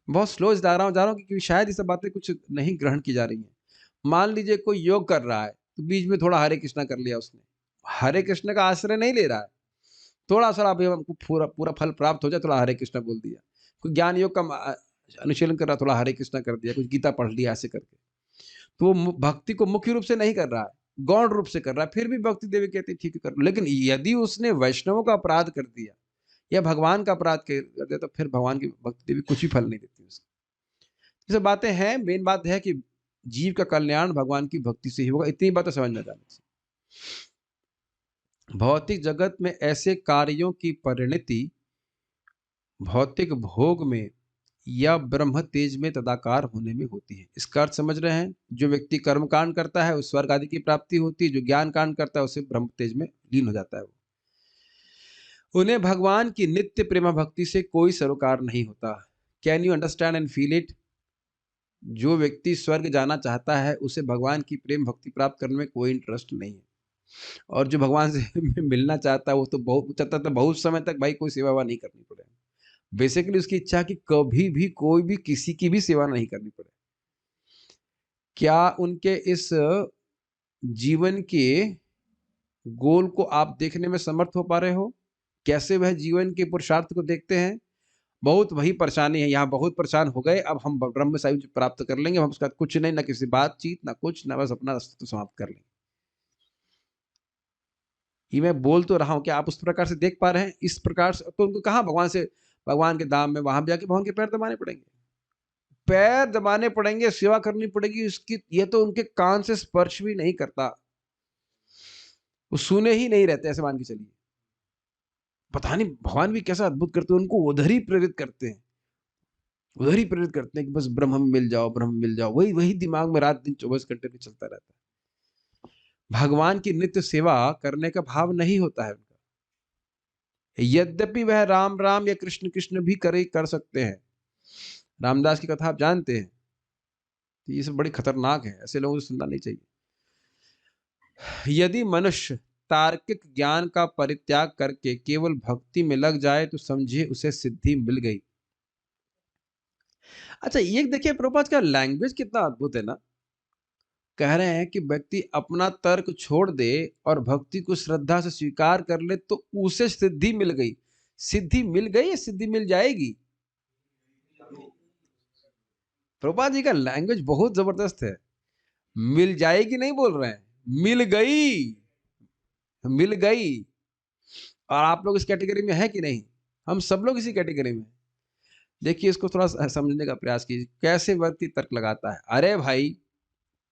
बहुत स्लो जा रहा हूँ क्योंकि शायद ये सब बातें कुछ नहीं ग्रहण की जा रही हैं। मान लीजिए कोई योग कर रहा है तो बीच में थोड़ा हरे कृष्णा कर लिया उसने, हरे कृष्ण का आश्रय नहीं ले रहा है, थोड़ा सा अभी हमको पूरा पूरा फल प्राप्त हो जाए, थोड़ा हरे कृष्णा बोल दिया। कोई ज्ञान योग का अनुशीलन कर रहा, थोड़ा हरे कृष्णा कर दिया, कुछ गीता पढ़ लिया, ऐसे करके। तो वो भक्ति को मुख्य रूप से नहीं कर रहा है, गौण रूप से कर रहा है, फिर भी भक्ति देवी कहती है ठीक है कर लो। लेकिन यदि उसने वैष्णवों का अपराध कर दिया या भगवान का अपराध कर दिया तो फिर भगवान की भक्ति देवी कुछ भी फल नहीं देती उसको। ये सब बातें हैं, मेन बात है कि जीव का कल्याण भगवान की भक्ति से ही होगा, इतनी बातें समझ में जाने से। भौतिक जगत में ऐसे कार्यों की परिणति भौतिक भोग में या ब्रह्म तेज में तदाकार होने में होती है। इसका अर्थ समझ रहे हैं? जो व्यक्ति कर्म कांड करता है उस स्वर्ग आदि की प्राप्ति होती है, जो ज्ञान कांड करता है उसे ब्रह्म तेज में लीन हो जाता है। उन्हें भगवान की नित्य प्रेम भक्ति से कोई सरोकार नहीं होता। Can you understand and feel it? जो व्यक्ति स्वर्ग जाना चाहता है उसे भगवान की प्रेम भक्ति प्राप्त करने में कोई इंटरेस्ट नहीं है, और जो भगवान से मिलना चाहता है वो तो बहुत चाहता था बहुत समय तक भाई कोई सेवा नहीं करनी पड़े। बेसिकली उसकी इच्छा कि कभी भी कोई भी किसी की भी सेवा नहीं करनी पड़े। क्या उनके इस जीवन के गोल को आप देखने में समर्थ हो पा रहे हो? कैसे वह जीवन के पुरुषार्थ को देखते हैं? बहुत वही परेशानी है, यहाँ बहुत परेशान हो गए, अब हम ब्रह्म साहिब प्राप्त कर लेंगे, हम उसका कुछ नहीं, ना किसी बातचीत ना कुछ, ना बस अपना अस्तित्व समाप्त कर लेंगे। ये मैं बोल तो रहा हूँ कि आप उस प्रकार से देख पा रहे हैं? इस प्रकार से तो उनको कहाँ भगवान के धाम में वहां जाके भगवान के पैर दबाने पड़ेंगे, पैर दबाने पड़ेंगे, सेवा करनी पड़ेगी इसकी। ये तो उनके कान से स्पर्श भी नहीं करता, वो सुने ही नहीं रहते, ऐसे मान के चलिए। पता नहीं भगवान भी कैसा अद्भुत करते हैं, उनको उधर ही प्रेरित करते हैं, उधर ही प्रेरित करते हैं कि बस ब्रह्म में मिल जाओ, ब्रह्म में मिल जाओ। वही वही दिमाग में रात दिन 24 घंटे में चलता रहता है। भगवान की नित्य सेवा करने का भाव नहीं होता है उनका, यद्यपि वह राम राम या कृष्ण कृष्ण भी कर सकते हैं। रामदास की कथा आप जानते हैं, तो ये सब बड़ी खतरनाक है, ऐसे लोगों से सुनना नहीं चाहिए। यदि मनुष्य तार्किक ज्ञान का परित्याग करके केवल भक्ति में लग जाए तो समझिए उसे सिद्धि मिल गई। अच्छा, ये देखिए प्रभुपाद का लैंग्वेज कितना अद्भुत है ना। कह रहे हैं कि व्यक्ति अपना तर्क छोड़ दे और भक्ति को श्रद्धा से स्वीकार कर ले तो उसे सिद्धि मिल गई। सिद्धि मिल गई या सिद्धि मिल जाएगी? प्रभुपाद जी का लैंग्वेज बहुत जबरदस्त है। मिल जाएगी नहीं बोल रहे हैं, मिल गई, मिल गई। और आप लोग इस कैटेगरी में है कि नहीं? हम सब लोग इसी कैटेगरी में। देखिए इसको थोड़ा समझने का प्रयास कीजिए, कैसे व्यक्ति तर्क लगाता है। अरे भाई,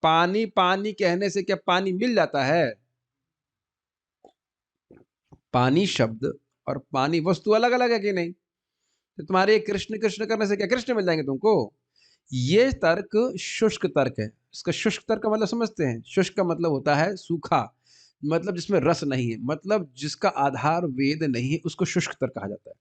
पानी पानी कहने से क्या पानी मिल जाता है? पानी शब्द और पानी वस्तु अलग अलग है कि नहीं? तो तुम्हारे कृष्ण कृष्ण करने से क्या कृष्ण मिल जाएंगे तुमको? ये तर्क शुष्क तर्क है। इसका शुष्क तर्क का मतलब समझते हैं? शुष्क का मतलब होता है सूखा, मतलब जिसमें रस नहीं है, मतलब जिसका आधार वेद नहीं है, उसको शुष्क तर्क कहा जाता है।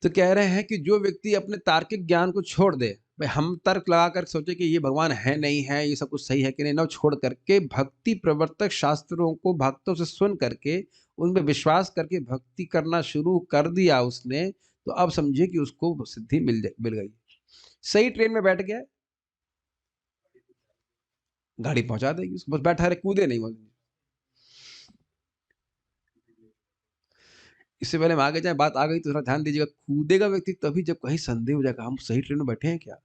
तो कह रहे हैं कि जो व्यक्ति अपने तार्किक ज्ञान को छोड़ दे, भाई हम तर्क लगाकर सोचे कि ये भगवान है नहीं है, ये सब कुछ सही है कि नहीं, न छोड़ करके भक्ति प्रवर्तक शास्त्रों को भक्तों से सुन करके उनमें विश्वास करके भक्ति करना शुरू कर दिया उसने, तो अब समझिए कि उसको सिद्धि मिल गई। सही ट्रेन में बैठ गया, गाड़ी पहुंचा देगी उसको, बस बैठा रहे, कूदे नहीं। इससे पहले हम आगे जाए, बात आ गई तो थोड़ा ध्यान दीजिएगा। कूदेगा व्यक्ति तभी जब कहीं संदेह हो जाएगा हम सही ट्रेन में बैठे हैं क्या।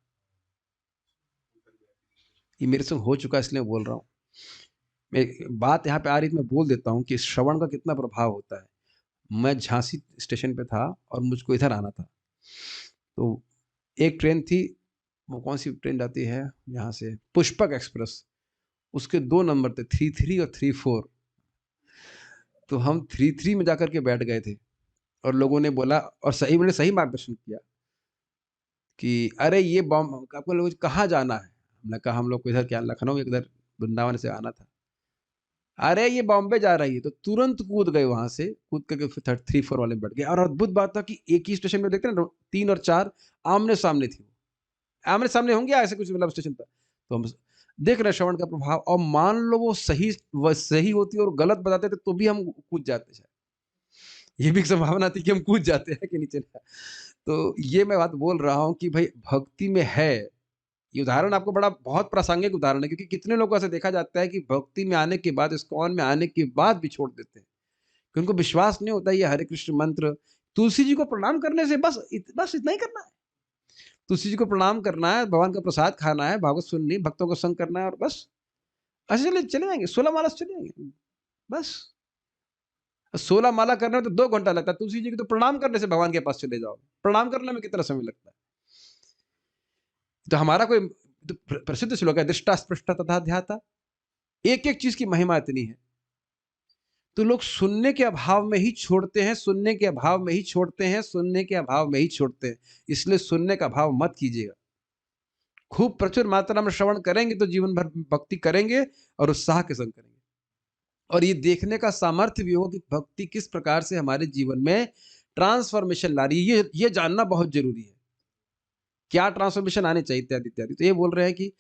ये मेरे संग हो चुका है, इसलिए बोल रहा हूँ। बात यहाँ पे आ रही थी, मैं बोल देता हूँ कि श्रवण का कितना प्रभाव होता है। मैं झांसी स्टेशन पे था और मुझको इधर आना था, तो एक ट्रेन थी, वो कौन सी ट्रेन जाती है यहाँ से, पुष्पक एक्सप्रेस। उसके 2 नंबर थे, 33 और 34। तो हम 33 में जाकर के बैठ गए थे और लोगों ने बोला, और मैंने सही मार्गदर्शन किया, कि अरे ये बॉम्ब आपको लोग कहाँ जाना है? हमने कहा हम लोग को इधर क्या लखनऊ इधर वृंदावन से आना था। अरे ये बॉम्बे जा रही है, तो तुरंत कूद गए वहाँ से, कूद करके फिर 3-4 वाले में बैठ गए और अद्भुत बात था कि एक ही स्टेशन में देखते हैं ना 3 और 4 आमने-सामने थी। आमने-सामने होंगे ऐसे कुछ मतलब स्टेशन पर। तो हम देख रहे हैं श्रवण का प्रभाव और मान लो वो सही होती और गलत बताते थे तो भी हम कूद जाते शायद। ये भी एक संभावना थी कि हम कूद जाते हैं कि नीचे ना। तो ये मैं बात बोल रहा हूँ कि भाई भक्ति में है, ये उदाहरण आपको बड़ा बहुत प्रासंगिक उदाहरण है क्योंकि कितने लोगों को ऐसा देखा जाता है कि भक्ति में आने के बाद, इस्कॉन में आने के बाद भी छोड़ देते हैं। कि उनको विश्वास नहीं होता ये हरे कृष्ण मंत्र, तुलसी जी को प्रणाम करने से बस इतना ही करना है। तुलसी जी को प्रणाम करना है, भगवान का प्रसाद खाना है, भागवत सुननी, भक्तों को संग करना है और बस ऐसे चले चले जाएँगे, 16 माला से चले जाएँगे, बस। 16 माला करने में तो 2 घंटा लगता है, तुलसी जी को तो प्रणाम करने से भगवान के पास चले जाओ। प्रणाम करने में कितना समय लगता है? तो हमारा कोई तो प्रसिद्ध श्लोक है, दृष्टा स्पृष्टा तथा ध्याता। एक-एक चीज़ की महिमा इतनी है। तो लोग सुनने के अभाव में ही छोड़ते हैं, सुनने के अभाव में ही छोड़ते हैं, सुनने के अभाव में ही छोड़ते हैं। इसलिए सुनने का अभाव मत कीजिएगा। खूब प्रचुर मात्रा में श्रवण करेंगे तो जीवन भर भक्ति करेंगे और उत्साह के संग करेंगे। और ये देखने का सामर्थ्य भी हो कि भक्ति किस प्रकार से हमारे जीवन में ट्रांसफॉर्मेशन ला रही है, ये जानना बहुत ज़रूरी है। क्या ट्रांसफॉर्मेशन आने चाहिए इत्यादि, इत्यादि। तो ये बोल रहे हैं कि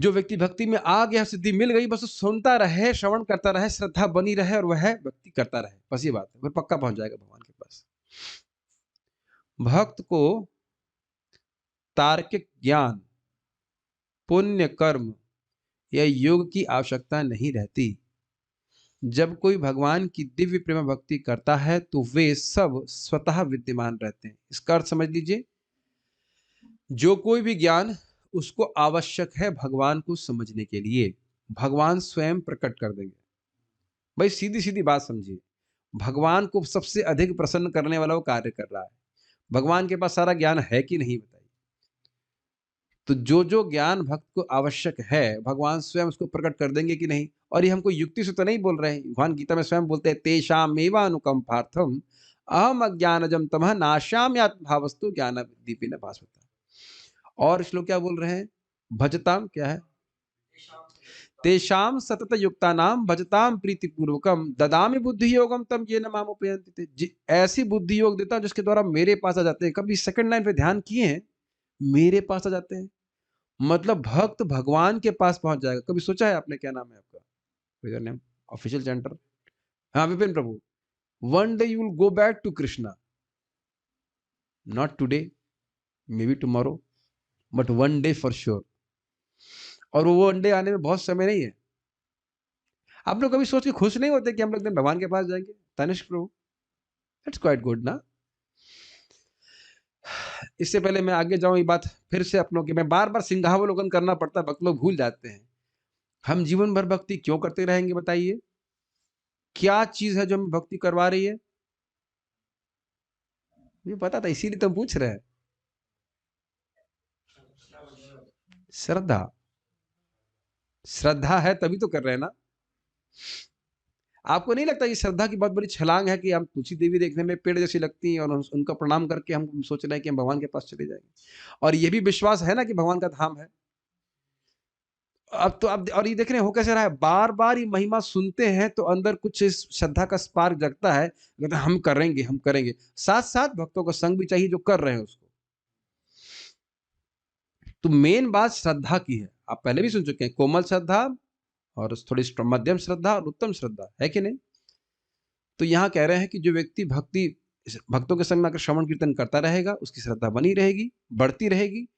जो व्यक्ति भक्ति में आ गया, सिद्धि मिल गई, बस वो सुनता रहे, श्रवण करता रहे, श्रद्धा बनी रहे और वह भक्ति करता रहे। बस ये बात है, फिर पक्का पहुँच जाएगा भगवान के पास। भक्त को तार्किक ज्ञान, पुण्य कर्म या योग की आवश्यकता नहीं रहती। जब कोई भगवान की दिव्य प्रेम भक्ति करता है तो वे सब स्वतः विद्यमान रहते हैं। इसका अर्थ समझ लीजिए, जो कोई भी ज्ञान उसको आवश्यक है भगवान को समझने के लिए, भगवान स्वयं प्रकट कर देंगे। भाई सीधी-सीधी बात समझिए, भगवान को सबसे अधिक प्रसन्न करने वाला वो कार्य कर रहा है। भगवान के पास सारा ज्ञान है कि नहीं बताइए? तो जो-जो ज्ञान भक्त को आवश्यक है, भगवान स्वयं उसको प्रकट कर देंगे कि नहीं? और ये हमको युक्ति से तो नहीं बोल रहे हैं। भगवान गीता में स्वयं बोलते हैं, तेषामेवानुकंपार्थम अहम अज्ञानजं तमः नाशाम्य आत्मभावस्तु ज्ञानदीपिन भास्वता। और श्लोक क्या बोल रहे हैं? भजताम क्या है? तेषाम सतत युक्तानाम भजताम प्रीतिपूर्वकम ददामि बुद्धि योगम तम येन माम उपयन्ति ते। ऐसी बुद्धि योग देता हूं जिसके द्वारा मेरे पास आ जाते हैं। कभी सेकंड लाइन पे ध्यान किए हैं? मेरे पास आ जाते हैं। मतलब भक्त भगवान के पास पहुंच जाएगा। कभी सोचा है आपने? क्या नाम है आपका? Name official centre? हाँ, Vipin Prabhu. One day you will go back to Krishna, not today, may be tomorrow, but one day for sure. और वो वन डे आने में बहुत समय नहीं है। आप लोग कभी सोच के खुश नहीं होते कि हम लोग दिन भगवान के पास जाएंगे? तनिष्क प्रभु, इट्स क्वाइट गुड ना। इससे पहले मैं आगे जाऊं, ये बात फिर से अपनों की, मैं बार बार सिंहावलोकन करना पड़ता है, भक्त लोग भूल जाते हैं। हम जीवन भर भक्ति क्यों करते रहेंगे बताइए? क्या चीज है जो हमें भक्ति करवा रही है? मुझे पता था, इसीलिए तो पूछ रहे हैं। श्रद्धा। श्रद्धा है तभी तो कर रहे हैं ना। आपको नहीं लगता ये श्रद्धा की बहुत बड़ी छलांग है कि हम तुलसी देवी देखने में पेड़ जैसी लगती हैं और उनका प्रणाम करके हम सोच रहे हैं कि हम भगवान के पास चले जाएंगे, और ये भी विश्वास है ना कि भगवान का धाम है। अब तो अब और ये देख रहे हैं हो कैसे रहा है, बार बार ये महिमा सुनते हैं तो अंदर कुछ इस श्रद्धा का स्पार्क जगता है, कहते हैं हम करेंगे, हम करेंगे। साथ साथ भक्तों का संग भी चाहिए जो कर रहे हैं उसको। तो मेन बात श्रद्धा की है। आप पहले भी सुन चुके हैं, कोमल श्रद्धा और थोड़ी मध्यम श्रद्धा और उत्तम श्रद्धा, है कि नहीं? तो यहाँ कह रहे हैं कि जो व्यक्ति भक्तों के संग में आकर श्रवण कीर्तन करता रहेगा, उसकी श्रद्धा बनी रहेगी, बढ़ती रहेगी,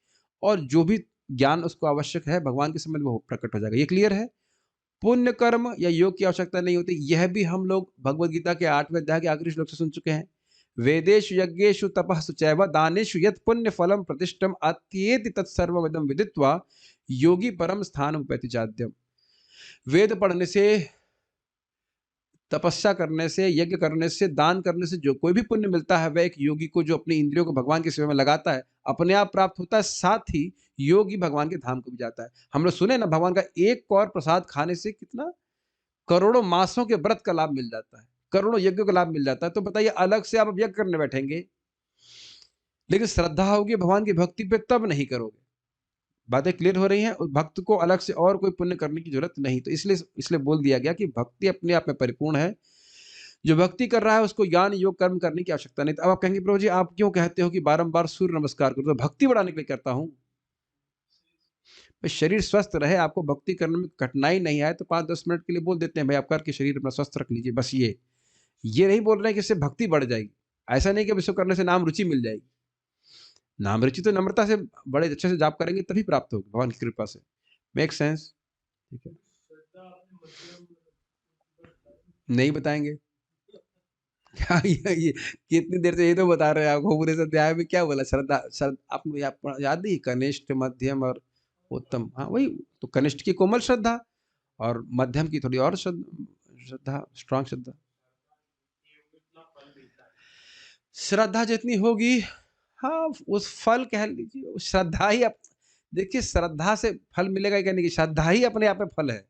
और जो भी ज्ञान उसको आवश्यक है भगवान के संबंध में वो प्रकट हो जाएगा। ये क्लियर है? पुण्य कर्म या योग की आवश्यकता नहीं होती। यह भी हम लोग भगवद गीता के 8वें अध्याय के आखिरी श्लोक से सुन चुके हैं। वेदेषु यज्ञेषु तपःसु चैव दानेषु यत् पुण्य फलम प्रतिष्ठम अत्येति तत्सर्वमिदं विदित्वा योगी परम स्थानम उपैति चाद्यम। वेद पढ़ने से, तपस्या करने से, यज्ञ करने से, दान करने से जो कोई भी पुण्य मिलता है वह एक योगी को, जो अपनी इंद्रियों को भगवान की सेवा में लगाता है, अपने आप प्राप्त होता है। साथ ही योगी भगवान के धाम को भी जाता है। हम लोग सुने ना, भगवान का एक कौर प्रसाद खाने से कितना करोड़ों मासों के व्रत का लाभ मिल जाता है, करोड़ों यज्ञों का लाभ मिल जाता है। तो बताइए, अलग से आप अब यज्ञ करने बैठेंगे, लेकिन श्रद्धा होगी भगवान की भक्ति पे तब नहीं करोगे। बातें क्लियर हो रही हैं? और भक्त को अलग से और कोई पुण्य करने की जरूरत नहीं। तो इसलिए बोल दिया गया कि भक्ति अपने आप में परिपूर्ण है। जो भक्ति कर रहा है उसको ज्ञान योग कर्म करने की आवश्यकता नहीं। तो अब आप कहेंगे प्रभु जी आप क्यों कहते हो कि बारंबार सूर्य नमस्कार करो? तो भक्ति बढ़ाने के लिए करता हूँ। शरीर स्वस्थ रहे, आपको भक्ति करने में कठिनाई नहीं आए तो 5-10 मिनट के लिए बोल देते हैं भाई आप करके शरीर अपना स्वस्थ रख लीजिए, बस ये नहीं बोल रहे हैं कि इससे भक्ति बढ़ जाएगी। ऐसा नहीं कि अब इसको करने से नाम रुचि मिल जाएगी। नाम रुचि तो नम्रता से बड़े अच्छे से जाप करेंगे तभी प्राप्त होगी भगवान की कृपा से। Make sense? ठीक है, नहीं बताएंगे क्या? ये कितनी देर से ये तो बता रहे हैं आपको। पूरे अध्याय में क्या बोला? श्रद्धा आपको याद नहीं? कनिष्ठ, मध्यम और उत्तम। हाँ वही तो, कनिष्ठ की कोमल श्रद्धा और मध्यम की थोड़ी और श्रद्धा, स्ट्रांग श्रद्धा। श्रद्धा जितनी होगी, हाँ उस फल कह लीजिए, श्रद्धा ही देखिए श्रद्धा से फल मिलेगा कहने की, श्रद्धा ही अपने आप में फल है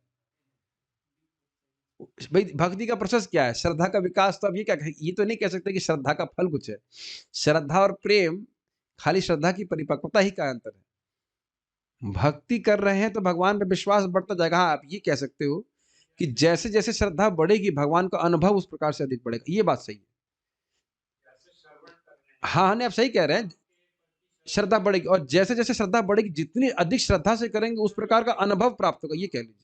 भाई। भक्ति का प्रोसेस क्या है? श्रद्धा का विकास। तो अब ये तो नहीं कह सकते कि श्रद्धा का फल कुछ है। श्रद्धा और प्रेम, खाली श्रद्धा की परिपक्वता ही का अंतर है। भक्ति कर रहे हैं तो भगवान पे विश्वास बढ़ता जाएगा। हाँ आप ये कह सकते हो कि जैसे जैसे श्रद्धा बढ़ेगी भगवान का अनुभव उस प्रकार से अधिक बढ़ेगा। ये बात सही है। हाँ नहीं आप सही कह रहे हैं, श्रद्धा बढ़ेगी और जैसे जैसे श्रद्धा बढ़ेगी जितनी अधिक श्रद्धा से करेंगे उस प्रकार का अनुभव प्राप्त होगा। ये कह लीजिए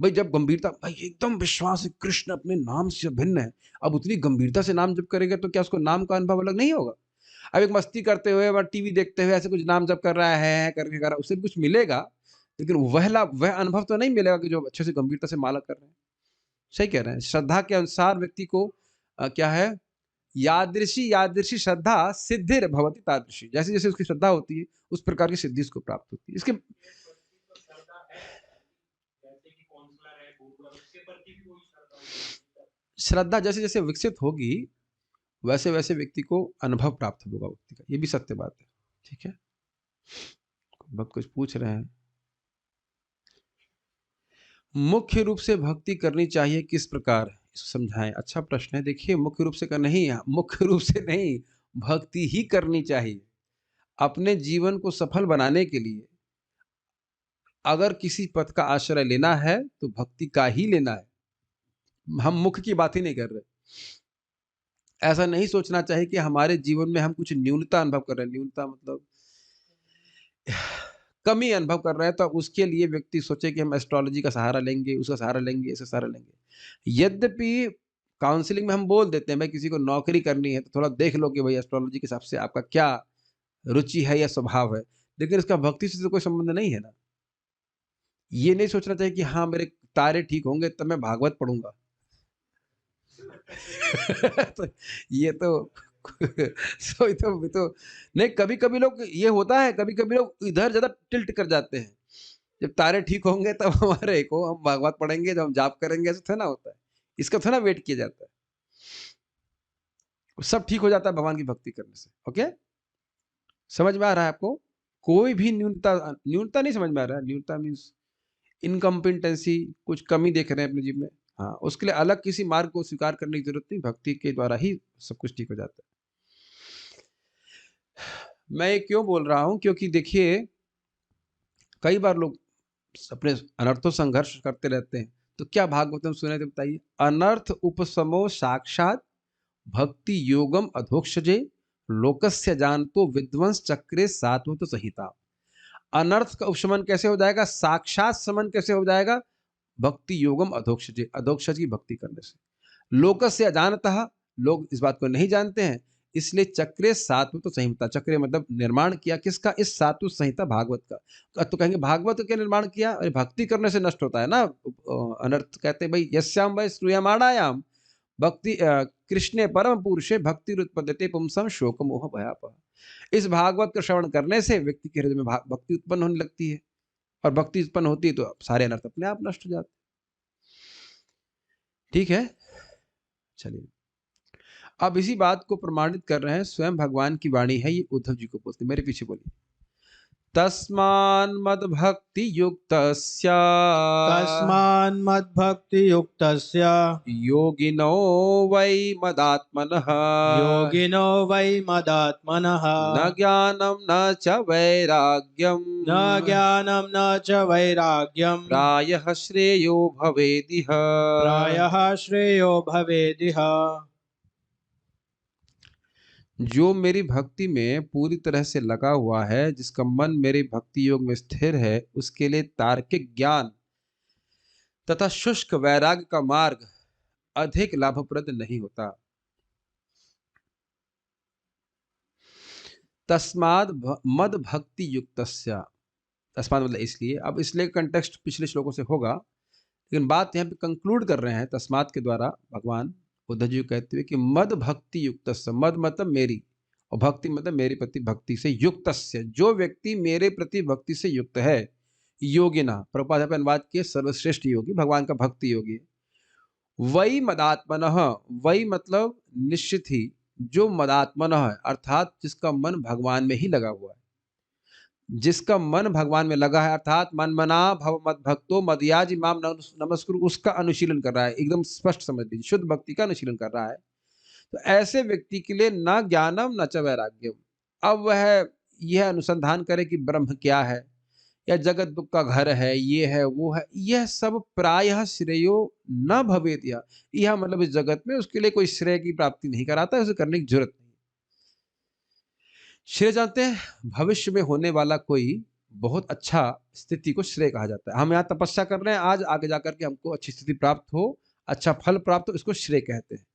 भाई, जब गंभीरता, भाई एकदम विश्वास है कृष्ण अपने नाम से भिन्न है, अब उतनी गंभीरता से नाम जप करेगा तो क्या उसको नाम का अनुभव अलग नहीं होगा? अब एक मस्ती करते हुए टीवी देखते हुए ऐसे कुछ नाम जप कर रहा है करके कर रहा है, उससे भी कुछ मिलेगा लेकिन वह अनुभव तो नहीं मिलेगा कि जो अच्छे से गंभीरता से माला कर रहे हैं। सही कह रहे हैं। श्रद्धा के अनुसार व्यक्ति को क्या है, यादृशी श्रद्धा सिद्धिर भवति तादृशी। जैसे जैसे उसकी श्रद्धा होती है उस प्रकार की सिद्धि उसको प्राप्त होती है। इसके श्रद्धा जैसे जैसे विकसित होगी वैसे वैसे व्यक्ति को अनुभव प्राप्त होगा व्यक्ति का। ये भी सत्य बात है। ठीक है, बहुत कुछ पूछ रहे हैं। मुख्य रूप से भक्ति करनी चाहिए किस प्रकार, इसको समझाएं। अच्छा प्रश्न है। देखिए मुख्य रूप से मुख्य रूप से नहीं, भक्ति ही करनी चाहिए। अपने जीवन को सफल बनाने के लिए अगर किसी पथ का आश्रय लेना है तो भक्ति का ही लेना है। हम मुख्य की बात ही नहीं कर रहे। ऐसा नहीं सोचना चाहिए कि हमारे जीवन में हम कुछ न्यूनता अनुभव कर रहे हैं। न्यूनता मतलब कमी अनुभव कर रहे हैं, तो उसके लिए व्यक्ति सोचे कि हम एस्ट्रोलॉजी का सहारा लेंगे, उसका सहारा लेंगे, इसका सहारा लेंगे। यद्यपि काउंसलिंग में हम बोल देते हैं भाई किसी को नौकरी करनी है तो थोड़ा देख लो कि भाई एस्ट्रोलॉजी के हिसाब से आपका क्या रुचि है या स्वभाव है, लेकिन इसका भक्ति से तो कोई संबंध नहीं है ना। ये नहीं सोचना चाहिए कि हाँ मेरे तारे ठीक होंगे तब मैं भागवत पढ़ूंगा। तो ये तो नहीं, कभी कभी लोग ये होता है, कभी कभी लोग इधर ज्यादा टिल्ट कर जाते हैं। जब तारे ठीक होंगे तब हमारे को हम भागवत पढ़ेंगे, जब हम जाप करेंगे, ऐसा थोड़ा ना होता है। इसका थोड़ा वेट किया जाता है। सब ठीक हो जाता है भगवान की भक्ति करने से। ओके, समझ में आ रहा है आपको? कोई भी न्यूनता नहीं समझ में आ रहा है। न्यूनता मीन्स इनकम्पिटेंसी, कुछ कमी देख रहे हैं अपने जीवन में। हाँ, उसके लिए अलग किसी मार्ग को स्वीकार करने की जरूरत नहीं, भक्ति के द्वारा ही सब कुछ ठीक हो जाता है। मैं ये क्यों बोल रहा हूं, क्योंकि देखिए कई बार लोग अपने अनर्थों संघर्ष करते रहते हैं। तो क्या भागवतम सुने थे बताइए? अनर्थ उपशमो साक्षात भक्ति योगम अधोक्षजे लोकस्य जानतो विध्वंस चक्रे सात्वत संहिता। अनर्थ का उपशमन कैसे हो जाएगा? साक्षात समन कैसे हो जाएगा? भक्ति योगम अधोक्षजे, अधोक्षज की भक्ति करने से। लोकस्य अजानतः, लोग इस बात को नहीं जानते हैं, इसलिए चक्रे सात्वत संहिता। चक्रे मतलब निर्माण किया किसका? इस सात्वत संहिता भागवत का। तो कहेंगे भागवत का निर्माण किया? अरे भक्ति करने से नष्ट होता है ना अनर्थ। कहते हैं भाई यस्याम वै श्रूयमाणायाम भक्ति कृष्णे परम पुरुषे भक्ति उत्पद्यते पुंसम शोक मोह भयापह। इस भागवत का श्रवण करने से व्यक्ति के हृदय में भक्ति उत्पन्न होने लगती है, और भक्ति उत्पन्न होती है तो सारे अनर्थ अपने आप नष्ट हो जाते। ठीक है, चलिए अब इसी बात को प्रमाणित कर रहे हैं, स्वयं भगवान की वाणी है। ये उद्धव जी को बोलते, मेरे पीछे बोलिए। तस्मान्मद्भक्तियुक्तस्य तस्मान्मद्भक्तियुक्तस्य योगिनो वै मदात्मनः योगिनो वै मदात्मनः न ज्ञानं न च वैराग्यं न ज्ञानं न च वैराग्यं प्रायः श्रेयो भवेदिह। प्रायः श्रेयो भवेदिह। जो मेरी भक्ति में पूरी तरह से लगा हुआ है, जिसका मन मेरे भक्ति योग में स्थिर है, उसके लिए तार्किक ज्ञान तथा शुष्क वैराग्य का मार्ग अधिक लाभप्रद नहीं होता। तस्माद मद भक्ति युक्तस्य, तस्माद मतलब इसलिए, अब इसलिए कंटेक्स्ट पिछले श्लोकों से होगा, लेकिन बात यहाँ पे कंक्लूड कर रहे हैं तस्माद के द्वारा भगवान बुद्ध जी कहते हुए कि मद भक्ति युक्तस्य, मद मतलब मेरी और भक्ति मतलब मेरे प्रति भक्ति से युक्तस्य, जो व्यक्ति मेरे प्रति भक्ति से युक्त है, योगिना, प्रभुपाद यहाँ पे अनुवाद किए सर्वश्रेष्ठ योगी, भगवान का भक्ति योगी। वही मदात्मनः, वही मतलब निश्चित ही, जो मदात्मनः है अर्थात जिसका मन भगवान में ही लगा हुआ है, जिसका मन भगवान में लगा है, अर्थात मन मना भव मद भक्तो मदयाज इमाम नमस्कुरु, उसका अनुशीलन कर रहा है, एकदम स्पष्ट समझ लीजिए, शुद्ध भक्ति का अनुशीलन कर रहा है। तो ऐसे व्यक्ति के लिए न ज्ञानम न च वैराग्यम, अब वह यह अनुसंधान करे कि ब्रह्म क्या है या जगत दुख का घर है, ये है वो है, यह सब प्रायः श्रेयो न भवेत, यह मतलब इस जगत में उसके लिए कोई श्रेय की प्राप्ति नहीं कराता, उसे करने की जरूरत नहीं। श्रेय जानते हैं, भविष्य में होने वाला कोई बहुत अच्छा स्थिति को श्रेय कहा जाता है। हम यहाँ तपस्या कर रहे हैं, आज आगे जाकर के हमको अच्छी स्थिति प्राप्त हो, अच्छा फल प्राप्त हो, इसको श्रेय कहते हैं।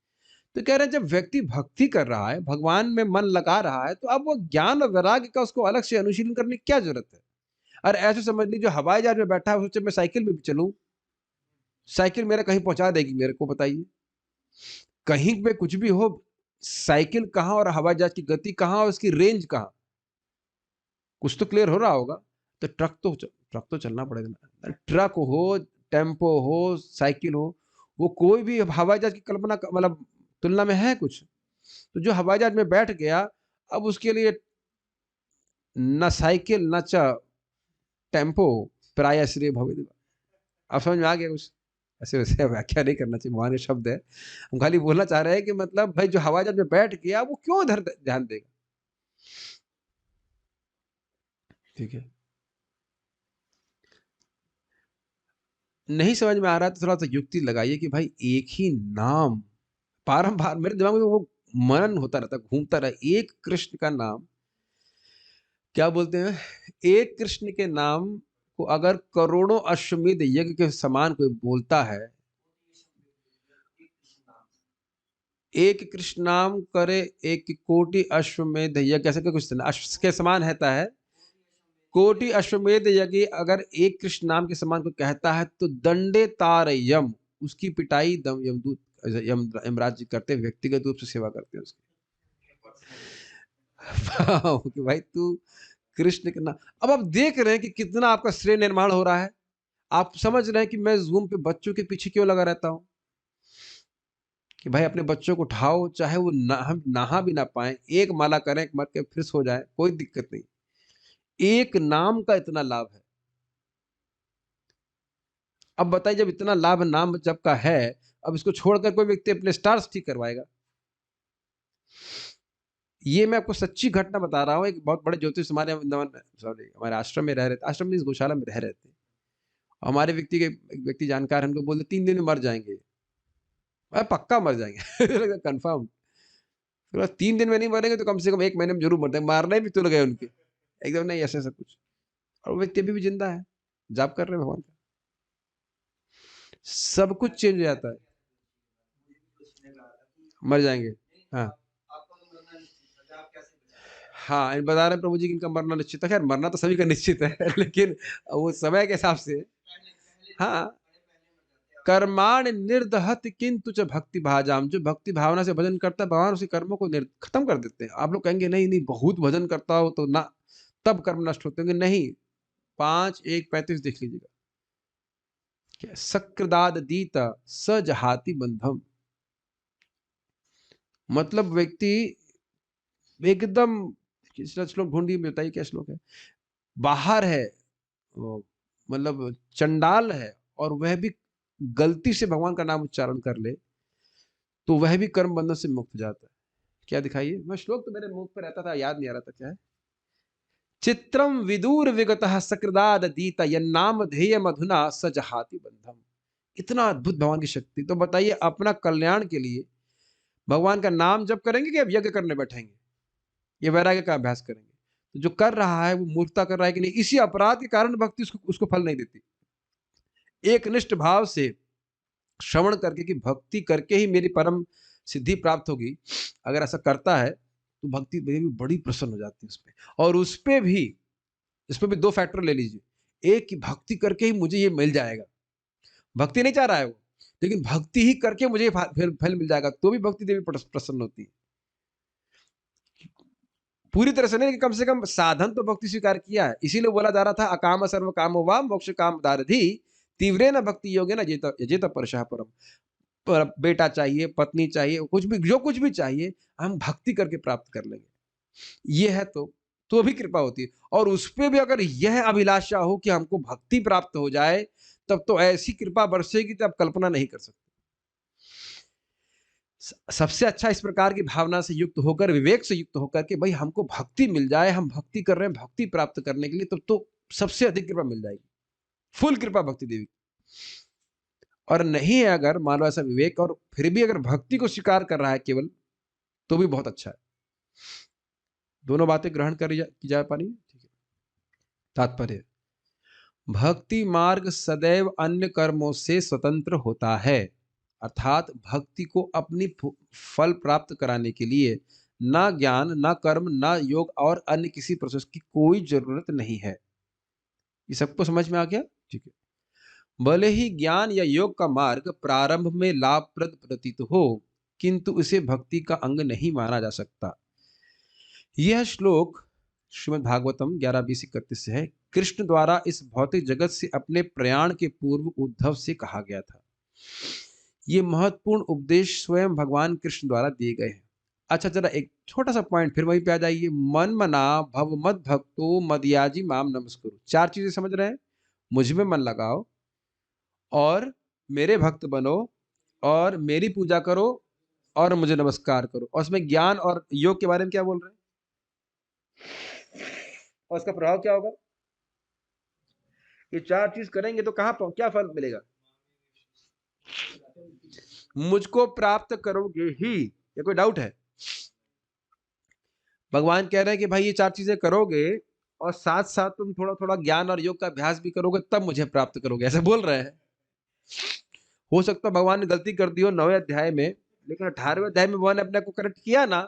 तो कह रहे हैं जब व्यक्ति भक्ति कर रहा है, भगवान में मन लगा रहा है, तो अब वो ज्ञान और वैराग्य का उसको अलग से अनुशीलन करने की क्या जरूरत है। और ऐसे समझ लीजिए, जो हवाई जहाज में बैठा है सोचे मैं साइकिल में भी चलूं, साइकिल मेरा कहीं पहुंचा देगी, मेरे को बताइए, कहीं पे कुछ भी हो, साइकिल कहाँ और हवाई जहाज की गति कहाँ और उसकी रेंज कहाँ, कुछ तो क्लियर हो रहा होगा। तो ट्रक तो चलना पड़ेगा ना, ट्रक हो, टेम्पो हो, साइकिल हो, वो कोई भी हवाई जहाज की कल्पना मतलब तुलना में है कुछ। तो जो हवाई जहाज में बैठ गया, अब उसके लिए न साइकिल न च टेम्पो प्राय श्रेय भवेदिह। आप समझ में आ गया कुछ? ऐसे वैसे व्याख्या नहीं करना चाहिए, वहां शब्द है, हम खाली बोलना चाह रहे हैं कि मतलब भाई जो हवाई जहाज में बैठ गया वो क्यों इधर ध्यान देगा। ठीक है, नहीं समझ में आ रहा है तो थोड़ा सा युक्ति लगाइए कि भाई एक ही नाम बारंबार मेरे दिमाग में वो मनन होता रहता, घूमता रहा, एक कृष्ण का नाम, क्या बोलते हैं, एक कृष्ण के नाम को अगर करोड़ों अश्वमेध यज्ञ के समान कोई बोलता है, एक कृष्ण नाम करे एक कोटि अश्वमेध यज्ञ, ऐसा कुछ अश्व के समान रहता है, कोटि अश्वमेध यज्ञ अगर एक कृष्ण नाम के समान को कहता है, तो दंडे तार यम, उसकी पिटाई दम यमदूत यमराज जी करते, व्यक्तिगत रूप से सेवा करते हैं उसकी। कि भाई तू कृष्ण के नाम, अब आप देख रहे हैं कि कितना आपका श्रेय निर्माण हो रहा है। आप समझ रहे हैं कि मैं जूम पे बच्चों के पीछे क्यों लगा रहता हूं, कि भाई अपने बच्चों को उठाओ, चाहे वो हम नहा भी ना पाए, एक माला करें, मर के फिर सो जाए, कोई दिक्कत नहीं। एक नाम का इतना लाभ है। अब बताइए, जब इतना लाभ नाम जप का है, अब इसको छोड़कर कोई व्यक्ति अपने स्टार्स ठीक करवाएगा? ये मैं आपको सच्ची घटना बता रहा हूँ। एक बहुत बड़े ज्योतिष हमारे आश्रम में रह रहे थे, आश्रम में इस गौशाला में रह रहे थे। हमारे व्यक्ति जानकार हमको बोलते 3 दिन में मर जाएंगे, पक्का मर जाएंगे कंफर्म। 3 दिन में नहीं मरेंगे तो कम से कम 1 महीने में जरूर मरते, मारने भी तो गए उनके एकदम, नहीं ऐसा कुछ। और वो व्यक्ति अभी भी जिंदा है, जाप कर रहे हैं भगवान का, सब कुछ चेंज हो जाता है, मर जाएंगे। हाँ हाँ, इन बता रहे प्रभु जी कि इनका मरना निश्चित है। खैर मरना तो सभी का निश्चित है लेकिन वो समय के हिसाब से। हाँ, कर्माण निर्दहत किंतु च भक्ति भाजाम, जो भक्ति भावना से भजन करता है, भगवान उसी कर्मों को खत्म कर देते हैं। आप लोग कहेंगे नहीं नहीं बहुत भजन करता हो तो ना, तब कर्म नष्ट होते होंगे, नहीं। 5:1:35 देख लीजिएगा, क्या सक्रदाद दीता सजहाति बंधम, मतलब व्यक्ति एकदम, श्लोक ढूंढिए, बताइए क्या श्लोक है, बाहर है, वो मतलब चंडाल है, और वह भी गलती से भगवान का नाम उच्चारण कर ले, तो वह भी कर्म बंधन से मुक्त हो जाता है। क्या दिखाइए, मैं श्लोक तो मेरे मुंह पे रहता था, याद नहीं आ रहा था क्या है। चित्रम विदूर विगतः सकृदाद दीता यन्नाम ध्येय मधुना सजहाति बंधम। इतना अद्भुत भगवान की शक्ति। तो बताइए, अपना कल्याण के लिए भगवान का नाम जप करेंगे कि अब यज्ञ करने बैठेंगे, ये वैराग्य का अभ्यास करेंगे? तो जो कर रहा है वो मूर्खता कर रहा है कि नहीं, इसी अपराध के कारण भक्ति उसको फल नहीं देती। एक निष्ठ भाव से श्रवण करके कि भक्ति करके ही मेरी परम सिद्धि प्राप्त होगी, अगर ऐसा करता है तो भक्ति देवी बड़ी प्रसन्न हो जाती है उस पे। और उस पे भी 2 फैक्टर ले लीजिए। एक कि भक्ति करके ही मुझे ये मिल जाएगा, भक्ति नहीं चाह रहा है वो, लेकिन भक्ति ही करके मुझे फल मिल जाएगा, तो भी भक्ति देवी प्रसन्न होती है। पूरी तरह से नहीं, कम से कम साधन तो भक्ति स्वीकार किया है। इसीलिए बोला जा रहा था अकाम सर्व कामो वा मोक्ष काम दारधि तीव्रे न भक्ति योगे न यजेत परशः परम। पर बेटा चाहिए, पत्नी चाहिए, कुछ भी, जो कुछ भी चाहिए हम भक्ति करके प्राप्त कर लेंगे, ये है तो भी कृपा होती है। और उस पे भी अगर यह अभिलाषा हो कि हमको भक्ति प्राप्त हो जाए, तब तो ऐसी कृपा बरसेगी तो आप कल्पना नहीं कर सकते। सबसे अच्छा इस प्रकार की भावना से युक्त होकर, विवेक से युक्त होकर कि भाई हमको भक्ति मिल जाए, हम भक्ति कर रहे हैं भक्ति प्राप्त करने के लिए, तब तो सबसे अधिक कृपा मिल जाएगी, फुल कृपा भक्ति देवी। और नहीं है अगर मान लो ऐसा विवेक, और फिर भी अगर भक्ति को स्वीकार कर रहा है केवल, तो भी बहुत अच्छा है। दोनों बातें ग्रहण की जा पा रही है, ठीक है। तात्पर्य, भक्ति मार्ग सदैव अन्य कर्मों से स्वतंत्र होता है, अर्थात भक्ति को अपनी फल प्राप्त कराने के लिए ना ज्ञान, ना कर्म, ना योग और अन्य किसी प्रोसेस की कोई जरूरत नहीं है। ये सबको समझ में आ गया? ठीक है। भले ही ज्ञान या योग का मार्ग प्रारंभ में लाभप्रद प्रतीत हो, किंतु इसे भक्ति का अंग नहीं माना जा सकता। यह श्लोक श्रीमद् भागवतम 11:20-31 से है। कृष्ण द्वारा इस भौतिक जगत से अपने प्रयाण के पूर्व उद्धव से कहा गया था। ये महत्वपूर्ण उपदेश स्वयं भगवान कृष्ण द्वारा दिए गए हैं। अच्छा, जरा एक छोटा सा पॉइंट फिर वहीं पे आ जाइए। मन मना भव मद भक्तो मदयाजी माम नमस्कुरु। 4 चीजें समझ रहे हैं? मुझ में मन लगाओ, और मेरे भक्त बनो, और मेरी पूजा करो, और मुझे नमस्कार करो। और उसमें ज्ञान और योग के बारे में क्या बोल रहे हैं, और इसका प्रभाव क्या होगा? ये 4 चीज करेंगे तो कहां क्या फल मिलेगा? मुझको प्राप्त करोगे ही, ये कोई डाउट है? भगवान कह रहे हैं कि भाई ये 4 चीजें करोगे, और साथ साथ तुम थोड़ा थोड़ा ज्ञान और योग का अभ्यास भी करोगे, तब मुझे प्राप्त करोगे, ऐसे बोल रहे हैं। हो सकता है भगवान ने गलती कर दी हो 9वें अध्याय में, लेकिन 18वें अध्याय में भगवान ने अपने को करेक्ट किया ना।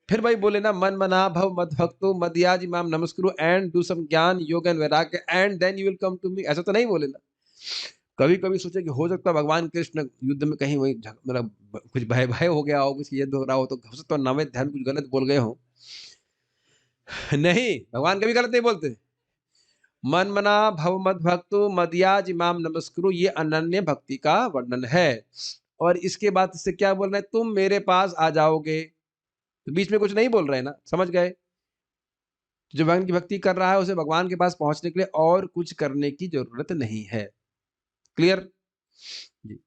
फिर भाई बोले ना, मन मना भव मद भक्तो मदयाज इमाम नमस्कुरु एंड डू सम ज्ञान yoga and vairagya and then you will come to me, ऐसा तो नहीं बोले ना। कभी कभी सोचे कि हो सकता है भगवान कृष्ण युद्ध में कहीं वही मतलब कुछ भय भय हो गया हो, कुछ युद्ध हो रहा हो, तो हो सकता है 9वें अध्याय में कुछ गलत बोल गए हो। नहीं, भगवान कभी गलत नहीं बोलते। मन मना भव मद भक्तो मदयाज इमाम नमस्कुरु, ये अनन्य भक्ति का वर्णन है। और इसके बाद इससे क्या बोल रहे हैं, तुम मेरे पास आ जाओगे। तो बीच में कुछ नहीं बोल रहे हैं ना, समझ गए? जो भगवान की भक्ति कर रहा है उसे भगवान के पास पहुंचने के लिए और कुछ करने की जरूरत नहीं है। क्लियर जी?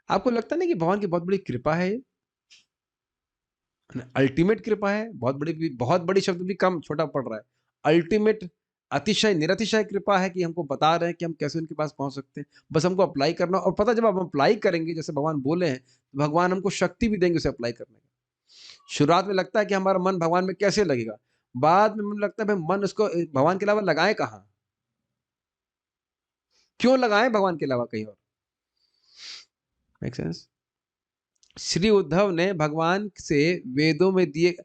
आपको लगता नहीं कि भगवान की बहुत बड़ी कृपा है, ये अल्टीमेट कृपा है? बहुत बड़ी शब्द भी कम, छोटा पड़ रहा है। अल्टीमेट, अतिशय निरतिशय कृपा है कि हमको बता रहे हैं कि हम कैसे उनके पास पहुंच सकते हैं। बस हमको अप्लाई करना, और पता जब हम अप्लाई करेंगे, जैसे भगवान बोले हैं, तो भगवान हमको शक्ति भी देंगे उसे अप्लाई करने की। शुरुआत में लगता है कि हमारा मन भगवान में कैसे लगेगा, बाद में मन लगता है भाई मन उसको भगवान के अलावा लगाए कहाँ, क्यों लगाए भगवान के अलावा कहीं और? Make sense? श्री उद्धव ने भगवान से वेदों में दिए,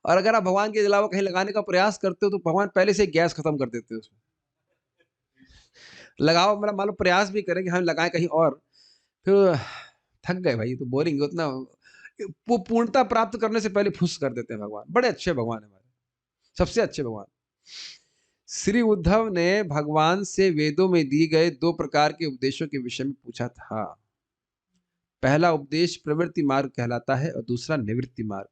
और अगर आप भगवान के अलावा कहीं लगाने का प्रयास करते हो तो भगवान पहले से गैस खत्म कर देते हैं उसमें। लगाओ मतलब मान लो प्रयास भी करें कि हम लगाएं कहीं और, फिर थक गए भाई, तो बोरिंग उतना, वो पूर्णता प्राप्त करने से पहले फुस कर देते हैं भगवान। बड़े अच्छे भगवान है हमारे, सबसे अच्छे भगवान। श्री उद्धव ने भगवान से वेदों में दिए गए 2 प्रकार के उपदेशों के विषय में पूछा था। पहला उपदेश प्रवृत्ति मार्ग कहलाता है, और दूसरा निवृत्ति मार्ग।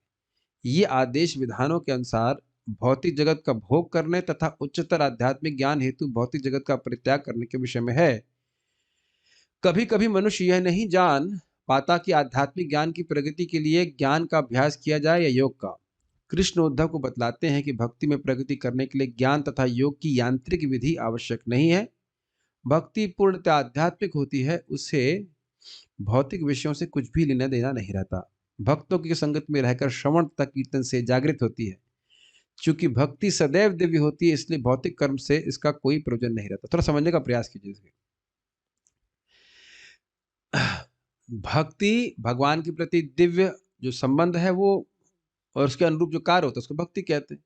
ये आदेश विधानों के अनुसार भौतिक जगत का भोग करने तथा उच्चतर आध्यात्मिक ज्ञान हेतु भौतिक जगत का परित्याग करने के विषय में है। कभी कभी मनुष्य यह नहीं जान पाता कि आध्यात्मिक ज्ञान की प्रगति के लिए ज्ञान का अभ्यास किया जाए या योग का। कृष्ण उद्धव को बतलाते हैं कि भक्ति में प्रगति करने के लिए ज्ञान तथा योग की यांत्रिक विधि आवश्यक नहीं है। भक्ति पूर्णतः आध्यात्मिक होती है, उसे भौतिक विषयों से कुछ भी लेना देना नहीं रहता। भक्तों की संगत में रहकर श्रवण तथा कीर्तन से जागृत होती है। चूंकि भक्ति सदैव दिव्य होती है, इसलिए भौतिक कर्म से इसका कोई प्रयोजन नहीं रहता। थोड़ा समझने का प्रयास कीजिए। भक्ति भगवान के प्रति दिव्य जो संबंध है वो और उसके अनुरूप जो कार्य होता है उसको भक्ति कहते हैं।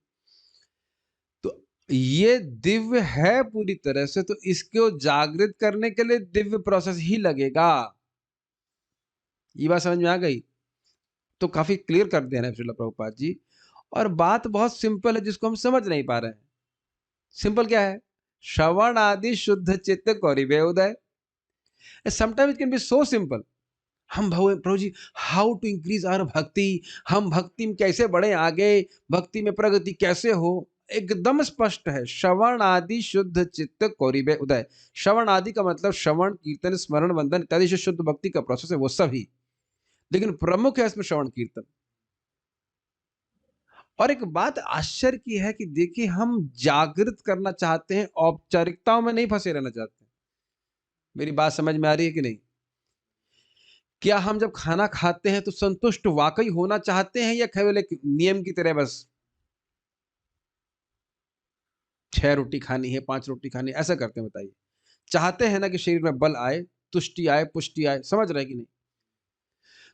तो ये दिव्य है पूरी तरह से, तो इसको जागृत करने के लिए दिव्य प्रोसेस ही लगेगा। ये बात समझ में आ गई? तो काफी क्लियर कर दिया है श्रील प्रभुपाद जी। और बात बहुत सिंपल है जिसको हम समझ नहीं पा रहे हैं। सिंपल क्या है? श्रवण आदि शुद्ध चित्त कौरिवे उदय। Sometimes it can be so simple. हम Prabhu ji, how to increase our bhakti, हम भक्ति में कैसे बढ़े आगे, भक्ति में प्रगति कैसे हो? एकदम स्पष्ट है, श्रवण आदि शुद्ध चित्त कौरिवे उदय। श्रवण आदि का मतलब श्रवण कीर्तन स्मरण वंदन इत्यादि से शुद्ध भक्ति का प्रोसेस है वो सभी, लेकिन प्रमुख है इसमें श्रवण कीर्तन। और एक बात आश्चर्य की है कि देखिए, हम जागृत करना चाहते हैं, औपचारिकताओं में नहीं फंसे रहना चाहते। मेरी बात समझ में आ रही है कि नहीं? क्या हम जब खाना खाते हैं तो संतुष्ट वाकई होना चाहते हैं या केवल एक नियम की तरह बस 6 रोटी खानी है, 5 रोटी खानी है, ऐसा करते हैं? बताइए। चाहते हैं ना कि शरीर में बल आए, तुष्टि आए, पुष्टि आए। समझ रहे कि नहीं?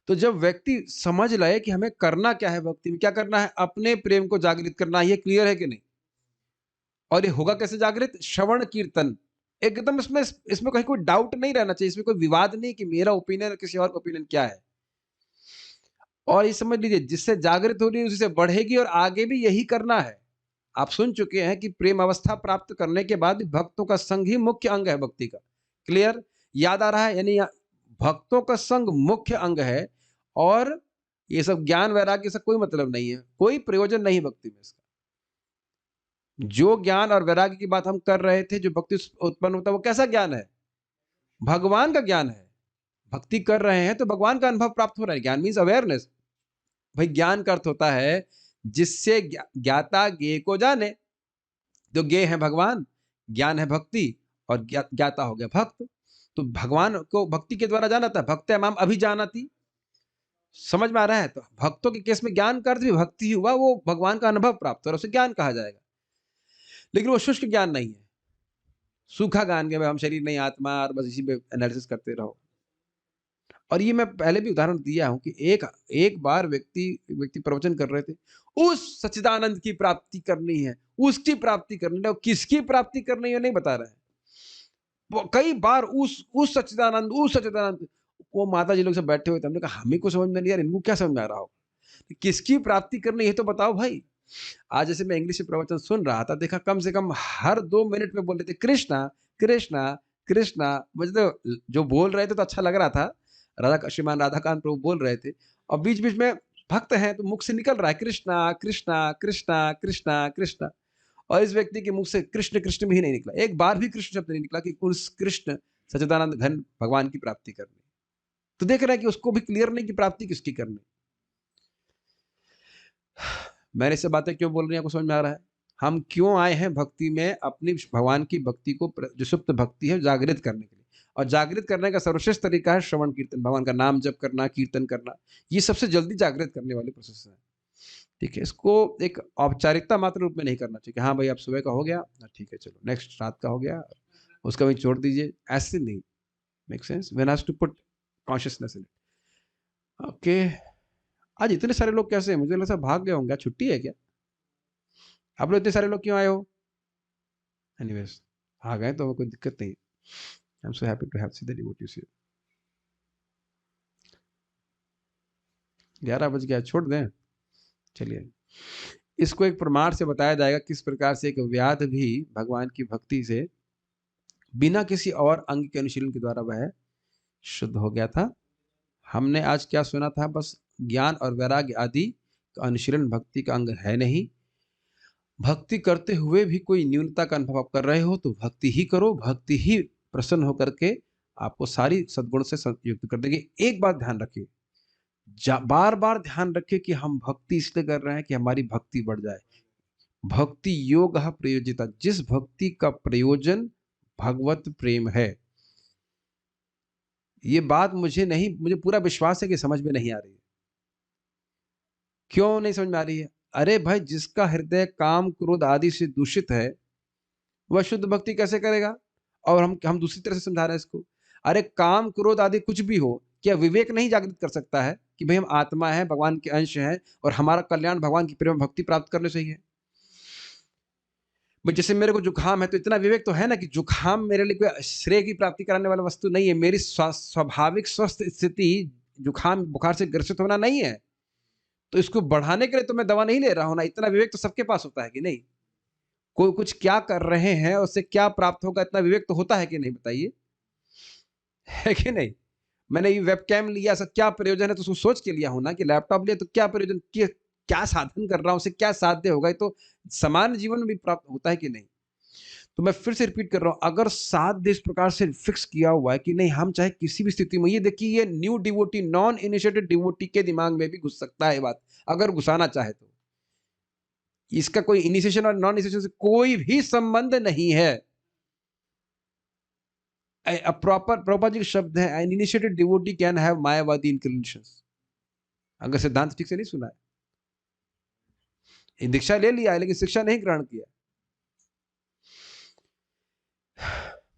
तो जब व्यक्ति समझ ले कि हमें करना क्या है, भक्ति में क्या करना है, अपने प्रेम को जागृत करना है, ये क्लियर है कि नहीं? और ये होगा कैसे जागृत? श्रवण कीर्तन। एकदम इसमें इसमें कहीं कोई डाउट नहीं रहना चाहिए, इसमें कोई विवाद नहीं कि मेरा ओपिनियन किसी और का ओपिनियन क्या है। और ये समझ लीजिए, जिससे जागृत हो रही है उसी से बढ़ेगी और आगे भी यही करना है। आप सुन चुके हैं कि प्रेम अवस्था प्राप्त करने के बाद भक्तों का संग ही मुख्य अंग है भक्ति का। क्लियर? याद आ रहा है? यानी भक्तों का संग मुख्य अंग है और ये सब ज्ञान वैराग्य से कोई मतलब नहीं है, कोई प्रयोजन नहीं भक्ति में इसका। जो ज्ञान और वैराग्य की बात हम कर रहे थे, जो भक्ति उत्पन्न होता है, वो कैसा ज्ञान है? भगवान का ज्ञान है। भक्ति कर रहे हैं तो भगवान का अनुभव प्राप्त हो रहा है। ज्ञान मीन्स अवेयरनेस। भाई, ज्ञान का अर्थ होता है जिससे ज्ञाता ज्ञेय को जाने। तो ज्ञेय है भगवान, ज्ञान है भक्ति, और ज्ञाता हो गया भक्त। तो भगवान को भक्ति के द्वारा जाना था। भक्त माम अभिजानती। समझ में आ रहा है? तो भक्तों के केस में ज्ञान का अर्थ भी भक्ति ही हुआ, वो भगवान का अनुभव प्राप्त और उसे ज्ञान कहा जाएगा। लेकिन वो शुष्क ज्ञान नहीं है, सूखा ज्ञान के हम शरीर नहीं आत्मा, और बस इसी पे एनालिसिस करते रहो। और ये मैं पहले भी उदाहरण दिया हूं कि एक बार व्यक्ति प्रवचन कर रहे थे, उस सच्चिदानंद की प्राप्ति करनी है, उसकी प्राप्ति करनी है। किसकी प्राप्ति करनी है नहीं बता रहे हैं। कई बार उस सच्चिदानंद। वो माता जी लोग सब बैठे हुए थे। हमने कहा हमें को समझ में नहीं यार, इनको क्या समझ में आ रहा हो? किसकी प्राप्ति करनी है तो बताओ भाई। आज जैसे मैं इंग्लिश में प्रवचन सुन रहा था, देखा कम से कम हर 2 मिनट में बोल रहे थे कृष्णा कृष्णा कृष्णा। मुझे तो जो बोल रहे थे तो अच्छा लग रहा था, श्रीमान राधाकांत प्रभु बोल रहे थे, और बीच बीच में भक्त हैं तो मुख से निकल रहा है कृष्णा कृष्णा कृष्णा कृष्णा कृष्णा, और इस व्यक्ति के मुख से कृष्ण कृष्ण भी नहीं निकला। एक बार भी कृष्ण शब्द नहीं निकला कि उस कृष्ण सच्चिदानंद घन भगवान की प्राप्ति करनी। तो देख रहा है कि उसको भी क्लियर नहीं कि प्राप्ति किसकी करनी। मैंने से बातें क्यों बोल रही हैं, आपको समझ में आ रहा है? हम क्यों आए हैं भक्ति में? अपनी भगवान की भक्ति को, जो सुप्त भक्ति है, जागृत करने के लिए। और जागृत करने का सर्वश्रेष्ठ तरीका है श्रवण कीर्तन, भगवान का नाम जप करना, कीर्तन करना। ये सबसे जल्दी जागृत करने वाली प्रोसेस है। ठीक है, इसको एक औपचारिकता मात्र रूप में नहीं करना चाहिए। हाँ भाई, आप सुबह का हो गया, ठीक है, चलो नेक्स्ट रात का हो गया, उसका भी छोड़ दीजिए, ऐसे नहीं। Make sense? One has to put consciousness in it. Okay, आज इतने सारे लोग कैसे हैं? मुझे लगा भाग गए होंगे, छुट्टी है क्या? आप लोग इतने सारे लोग क्यों आए हो? एनीवेज, आ गए तो कोई दिक्कत नहीं। I am so happy to have see the devotees here. 11 बज गया, छोड़ दें? चलिए, इसको एक प्रमाण से बताया जाएगा किस प्रकार से एक व्याध भी भगवान की भक्ति से बिना किसी और अंग के अनुशीलन के द्वारा वह शुद्ध हो गया था। हमने आज क्या सुना था? बस ज्ञान और वैराग्य आदि अनुशीलन भक्ति का अंग है नहीं। भक्ति करते हुए भी कोई न्यूनता का अनुभव आप कर रहे हो तो भक्ति ही करो, भक्ति ही प्रसन्न होकर के आपको सारी सद्गुण से युक्त कर देगी। एक बात ध्यान रखिए, बार बार ध्यान रखिए कि हम भक्ति इसलिए कर रहे हैं कि हमारी भक्ति बढ़ जाए। भक्ति योग प्रयोजिता, जिस भक्ति का प्रयोजन भगवत प्रेम है। ये बात मुझे पूरा विश्वास है कि समझ में नहीं आ रही है। क्यों नहीं समझ में आ रही है? अरे भाई, जिसका हृदय काम क्रोध आदि से दूषित है वह शुद्ध भक्ति कैसे करेगा? और हम दूसरी तरह से समझा रहे हैं इसको। अरे काम क्रोध आदि कुछ भी हो, क्या विवेक नहीं जागृत कर सकता है कि भाई हम आत्मा है, भगवान के अंश हैं और हमारा कल्याण भगवान की प्रेम भक्ति प्राप्त करने से ही है। जैसे मेरे को जुकाम है तो इतना विवेक तो है ना कि जुकाम मेरे लिए कोई श्रेय की प्राप्ति कराने वाला वस्तु नहीं है। मेरी स्वाभाविक स्वस्थ स्थिति जुकाम बुखार से ग्रसित होना नहीं है, तो इसको बढ़ाने के लिए तो मैं दवा नहीं ले रहा हूं ना। इतना विवेक तो सबके पास होता है कि नहीं? कोई कुछ क्या कर रहे हैं उससे क्या प्राप्त होगा, इतना विवेक तो होता है कि नहीं? बताइए, है कि नहीं? मैंने ये वेबकैम लिया, सब क्या प्रयोजन है तो उसको सोच के लिया हूं ना कि लैपटॉप लिया तो क्या प्रयोजन, क्या साधन कर रहा हूं, उससे क्या साध्य होगा, ये तो सामान्य जीवन में भी प्राप्त होता है कि नहीं? तो मैं फिर से रिपीट कर रहा हूं, अगर साध्य इस प्रकार से फिक्स किया हुआ है कि नहीं, हम चाहे किसी भी स्थिति में, ये देखिए ये new devotee, non initiated devotee के दिमाग में भी घुस सकता है बात, अगर घुसाना चाहे तो। इसका कोई इनिशिएशन और नॉन इनिशिएशन से कोई भी संबंध नहीं है। प्रॉपर जी शब्द है, an initiated devotee can have Mayavadi inclinations. अगर सिद्धांत ठीक से नहीं सुना है, दीक्षा ले लिया है लेकिन शिक्षा नहीं ग्रहण किया।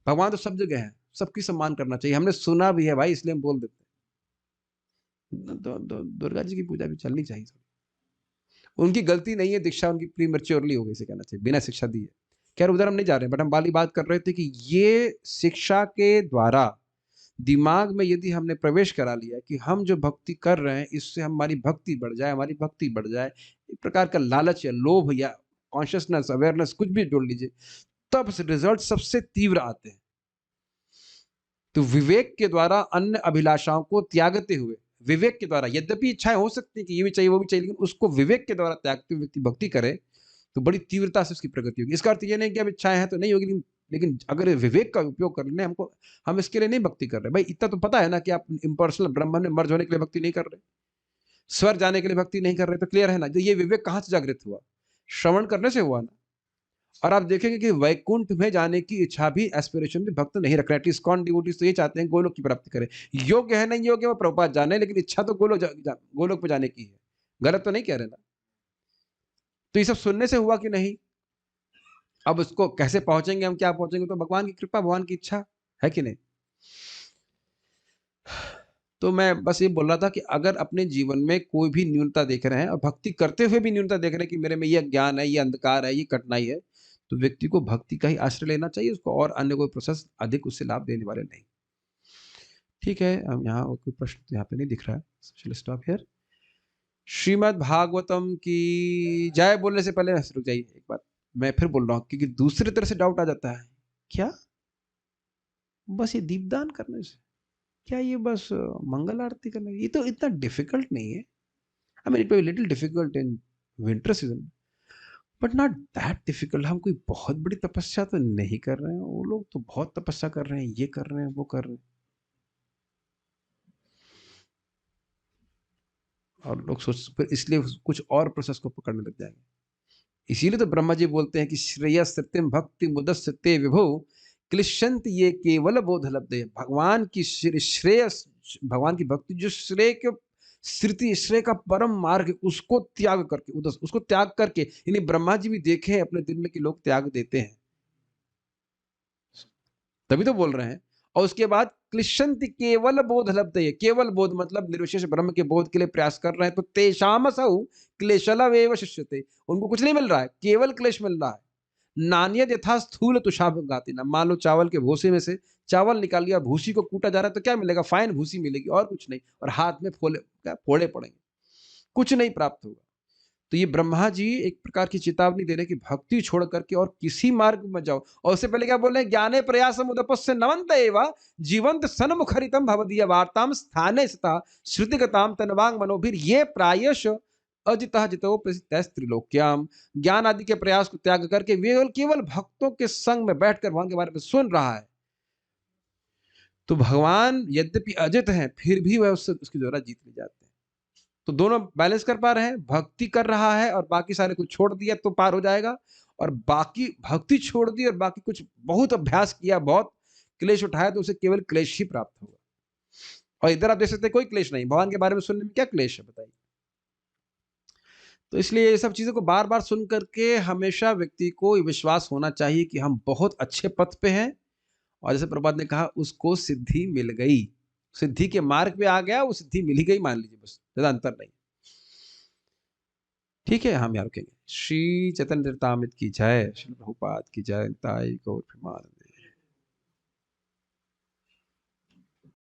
भगवान तो सब जगह है, सबकी सम्मान करना चाहिए। हमने सुना भी है भाई, इसलिए हम बोल देते हैं। दुर्गा जी की पूजा भी चलनी चाहिए। उनकी गलती नहीं है, दीक्षा उनकी प्रीमैच्योरली हो गई, इसे कहना चाहिए, बिना शिक्षा दिए। खैर उधर हम नहीं जा रहे हैं, बट हम वाली बात कर रहे थे कि ये शिक्षा के द्वारा दिमाग में यदि हमने प्रवेश करा लिया कि हम जो भक्ति कर रहे हैं इससे हमारी भक्ति बढ़ जाए, हमारी भक्ति बढ़ जाए, एक प्रकार का लालच या लोभ या कॉन्शियसनेस, अवेयरनेस, कुछ भी जोड़ लीजिए, तब रिजल्ट सबसे तीव्र आते हैं। तो विवेक के द्वारा अन्य अभिलाषाओं को त्यागते हुए, विवेक के द्वारा, यद्यपि इच्छाएं हो सकती है कि ये भी चाहिए वो भी चाहिए, लेकिन उसको विवेक के द्वारा त्यागते हुए व्यक्ति भक्ति करे तो बड़ी तीव्रता से उसकी प्रगति होगी। इसका अर्थ ये नहीं कि अब इच्छाएं हैं तो नहीं होगी, लेकिन अगर विवेक का उपयोग कर लें, हम इसके लिए नहीं भक्ति कर रहे भाई। इतना तो पता है ना कि आप इम्पर्सनल ब्रह्म में मर्ज होने के लिए भक्ति नहीं कर रहे, स्वर्ग जाने के लिए भक्ति नहीं कर रहे, तो क्लियर है ना। तो ये विवेक कहां से जागृत हुआ? श्रवण करने से हुआ ना। और आप देखेंगे कि वैकुंठ में जाने की इच्छा भी, एस्पिरेशन भी भक्त नहीं रख रहे। एटलीस्ट कौन डिवोटीज तो ये चाहते हैं गोलोक की प्राप्ति करें। योग्य है नहीं योग्य वो प्रभुपाद जाने, लेकिन इच्छा तो गोलोक पे जाने की है। गलत तो नहीं कह रहे ना? तो ये सब सुनने से हुआ कि नहीं? अब उसको कैसे पहुंचेंगे हम, क्या पहुंचेंगे? तो भगवान की कृपा, भगवान की इच्छा है कि नहीं? तो मैं बस ये बोल रहा था कि अगर अपने जीवन में कोई भी न्यूनता देख रहे हैं और भक्ति करते हुए भी न्यूनता देख रहे हैं कि मेरे में ये ज्ञान है, ये अंधकार है, ये कठिनाई है, तो व्यक्ति को भक्ति का ही आश्रय लेना चाहिए उसको, और अन्य कोई प्रोसेस अधिक उससे लाभ देने वाले नहीं। ठीक है, हम यहाँ कोई प्रश्न तो यहाँ पे नहीं दिख रहा है। Stop here. श्रीमद् भागवतम की जय बोलने से पहले रुक जाइए एक बार, मैं फिर बोल रहा हूँ क्योंकि दूसरी तरह से डाउट आ जाता है। क्या बस ये दीपदान करने से, क्या ये बस मंगल आरती करने, ये तो इतना डिफिकल्ट नहीं है। I mean it will be little difficult in winter season but not that difficult. हम कोई बहुत बड़ी तपस्या तो नहीं कर रहे हैं, वो लोग तो बहुत तपस्या कर रहे हैं, ये कर रहे हैं, वो कर रहे हैं, और लोग सोच इसलिए कुछ और प्रोसेस को पकड़ने लग जाएंगे। इसीलिए तो ब्रह्मा जी बोलते हैं कि श्रेय सत्यम भक्ति मुदस्ते विभो क्लिश्यंत ये केवल बोध लब्धे। भगवान की श्रेय, भगवान की भक्ति जो श्रेय के श्रुति, श्रेय का परम मार्ग, उसको त्याग करके, उसको त्याग करके, यानी ब्रह्मा जी भी देखे अपने दिल में कि लोग त्याग देते हैं, तभी तो बोल रहे हैं। और उसके बाद क्लिश्यंति केवल बोध लब्धे, केवल बोध मतलब निर्विशेष ब्रह्म के बोध के लिए प्रयास कर रहे हैं, तो तेषामसौ क्लेशलवेव शिष्यते, उनको कुछ नहीं मिल रहा है, केवल क्लेश मिल रहा है। नान्यद यथा स्थूल तुषाभगाति ना, मान लो चावल के भूसे में से चावल निकाल लिया, भूसी को कूटा जा रहा है तो क्या मिलेगा? फाइन भूसी मिलेगी और कुछ नहीं, और हाथ में फोड़े पड़ेंगे, कुछ नहीं प्राप्त होगा। तो ये ब्रह्मा जी एक प्रकार की चेतावनी दे रहे कि भक्ति छोड़ करके और किसी मार्ग में जाओ। और उससे पहले क्या बोल रहे हैं? ज्ञाने प्रयासम उदपस्य नवंत एवा जीवंत सन्मुखरितम भवदीय वार्ताम स्थाने स्था श्रुतिगताम तनवांग मनोभिर, ये प्रायश अजितः जितो प्रसिद्धैस्त्रिलोक्याम, ज्ञान आदि के प्रयास को त्याग करके केवल केवल भक्तों के संग में बैठकर भगवान के बारे में सुन रहा है, तो भगवान यद्यपि अजित हैं फिर भी वह उससे उसके द्वारा जीत ले जाते हैं। तो दोनों बैलेंस कर पा रहे हैं, भक्ति कर रहा है और बाकी सारे कुछ छोड़ दिया तो पार हो जाएगा, और बाकी भक्ति छोड़ दी और बाकी कुछ बहुत अभ्यास किया, बहुत क्लेश उठाया, तो उसे केवल क्लेश ही प्राप्त होगा। और इधर आप देख सकते हैं कोई क्लेश नहीं, भगवान के बारे में सुनने में क्या क्लेश है बताइए। तो इसलिए ये सब चीज़ों को बार-बार सुन करके हमेशा व्यक्ति को ये विश्वास होना चाहिए कि हम बहुत अच्छे पथ पे हैं, और जैसे प्रभुपाद ने कहा उसको सिद्धि मिल गई, सिद्धि के मार्ग पे आ गया, वो सिद्धि मिल ही गई मान लीजिए, बस ज़्यादा अंतर नहीं। ठीक है, हम यहाँ रुकेंगे। श्री चैतन्य चरितामृत की जय, श्री प्रभुपाद की जय, निताई गौर प्रेमानंद।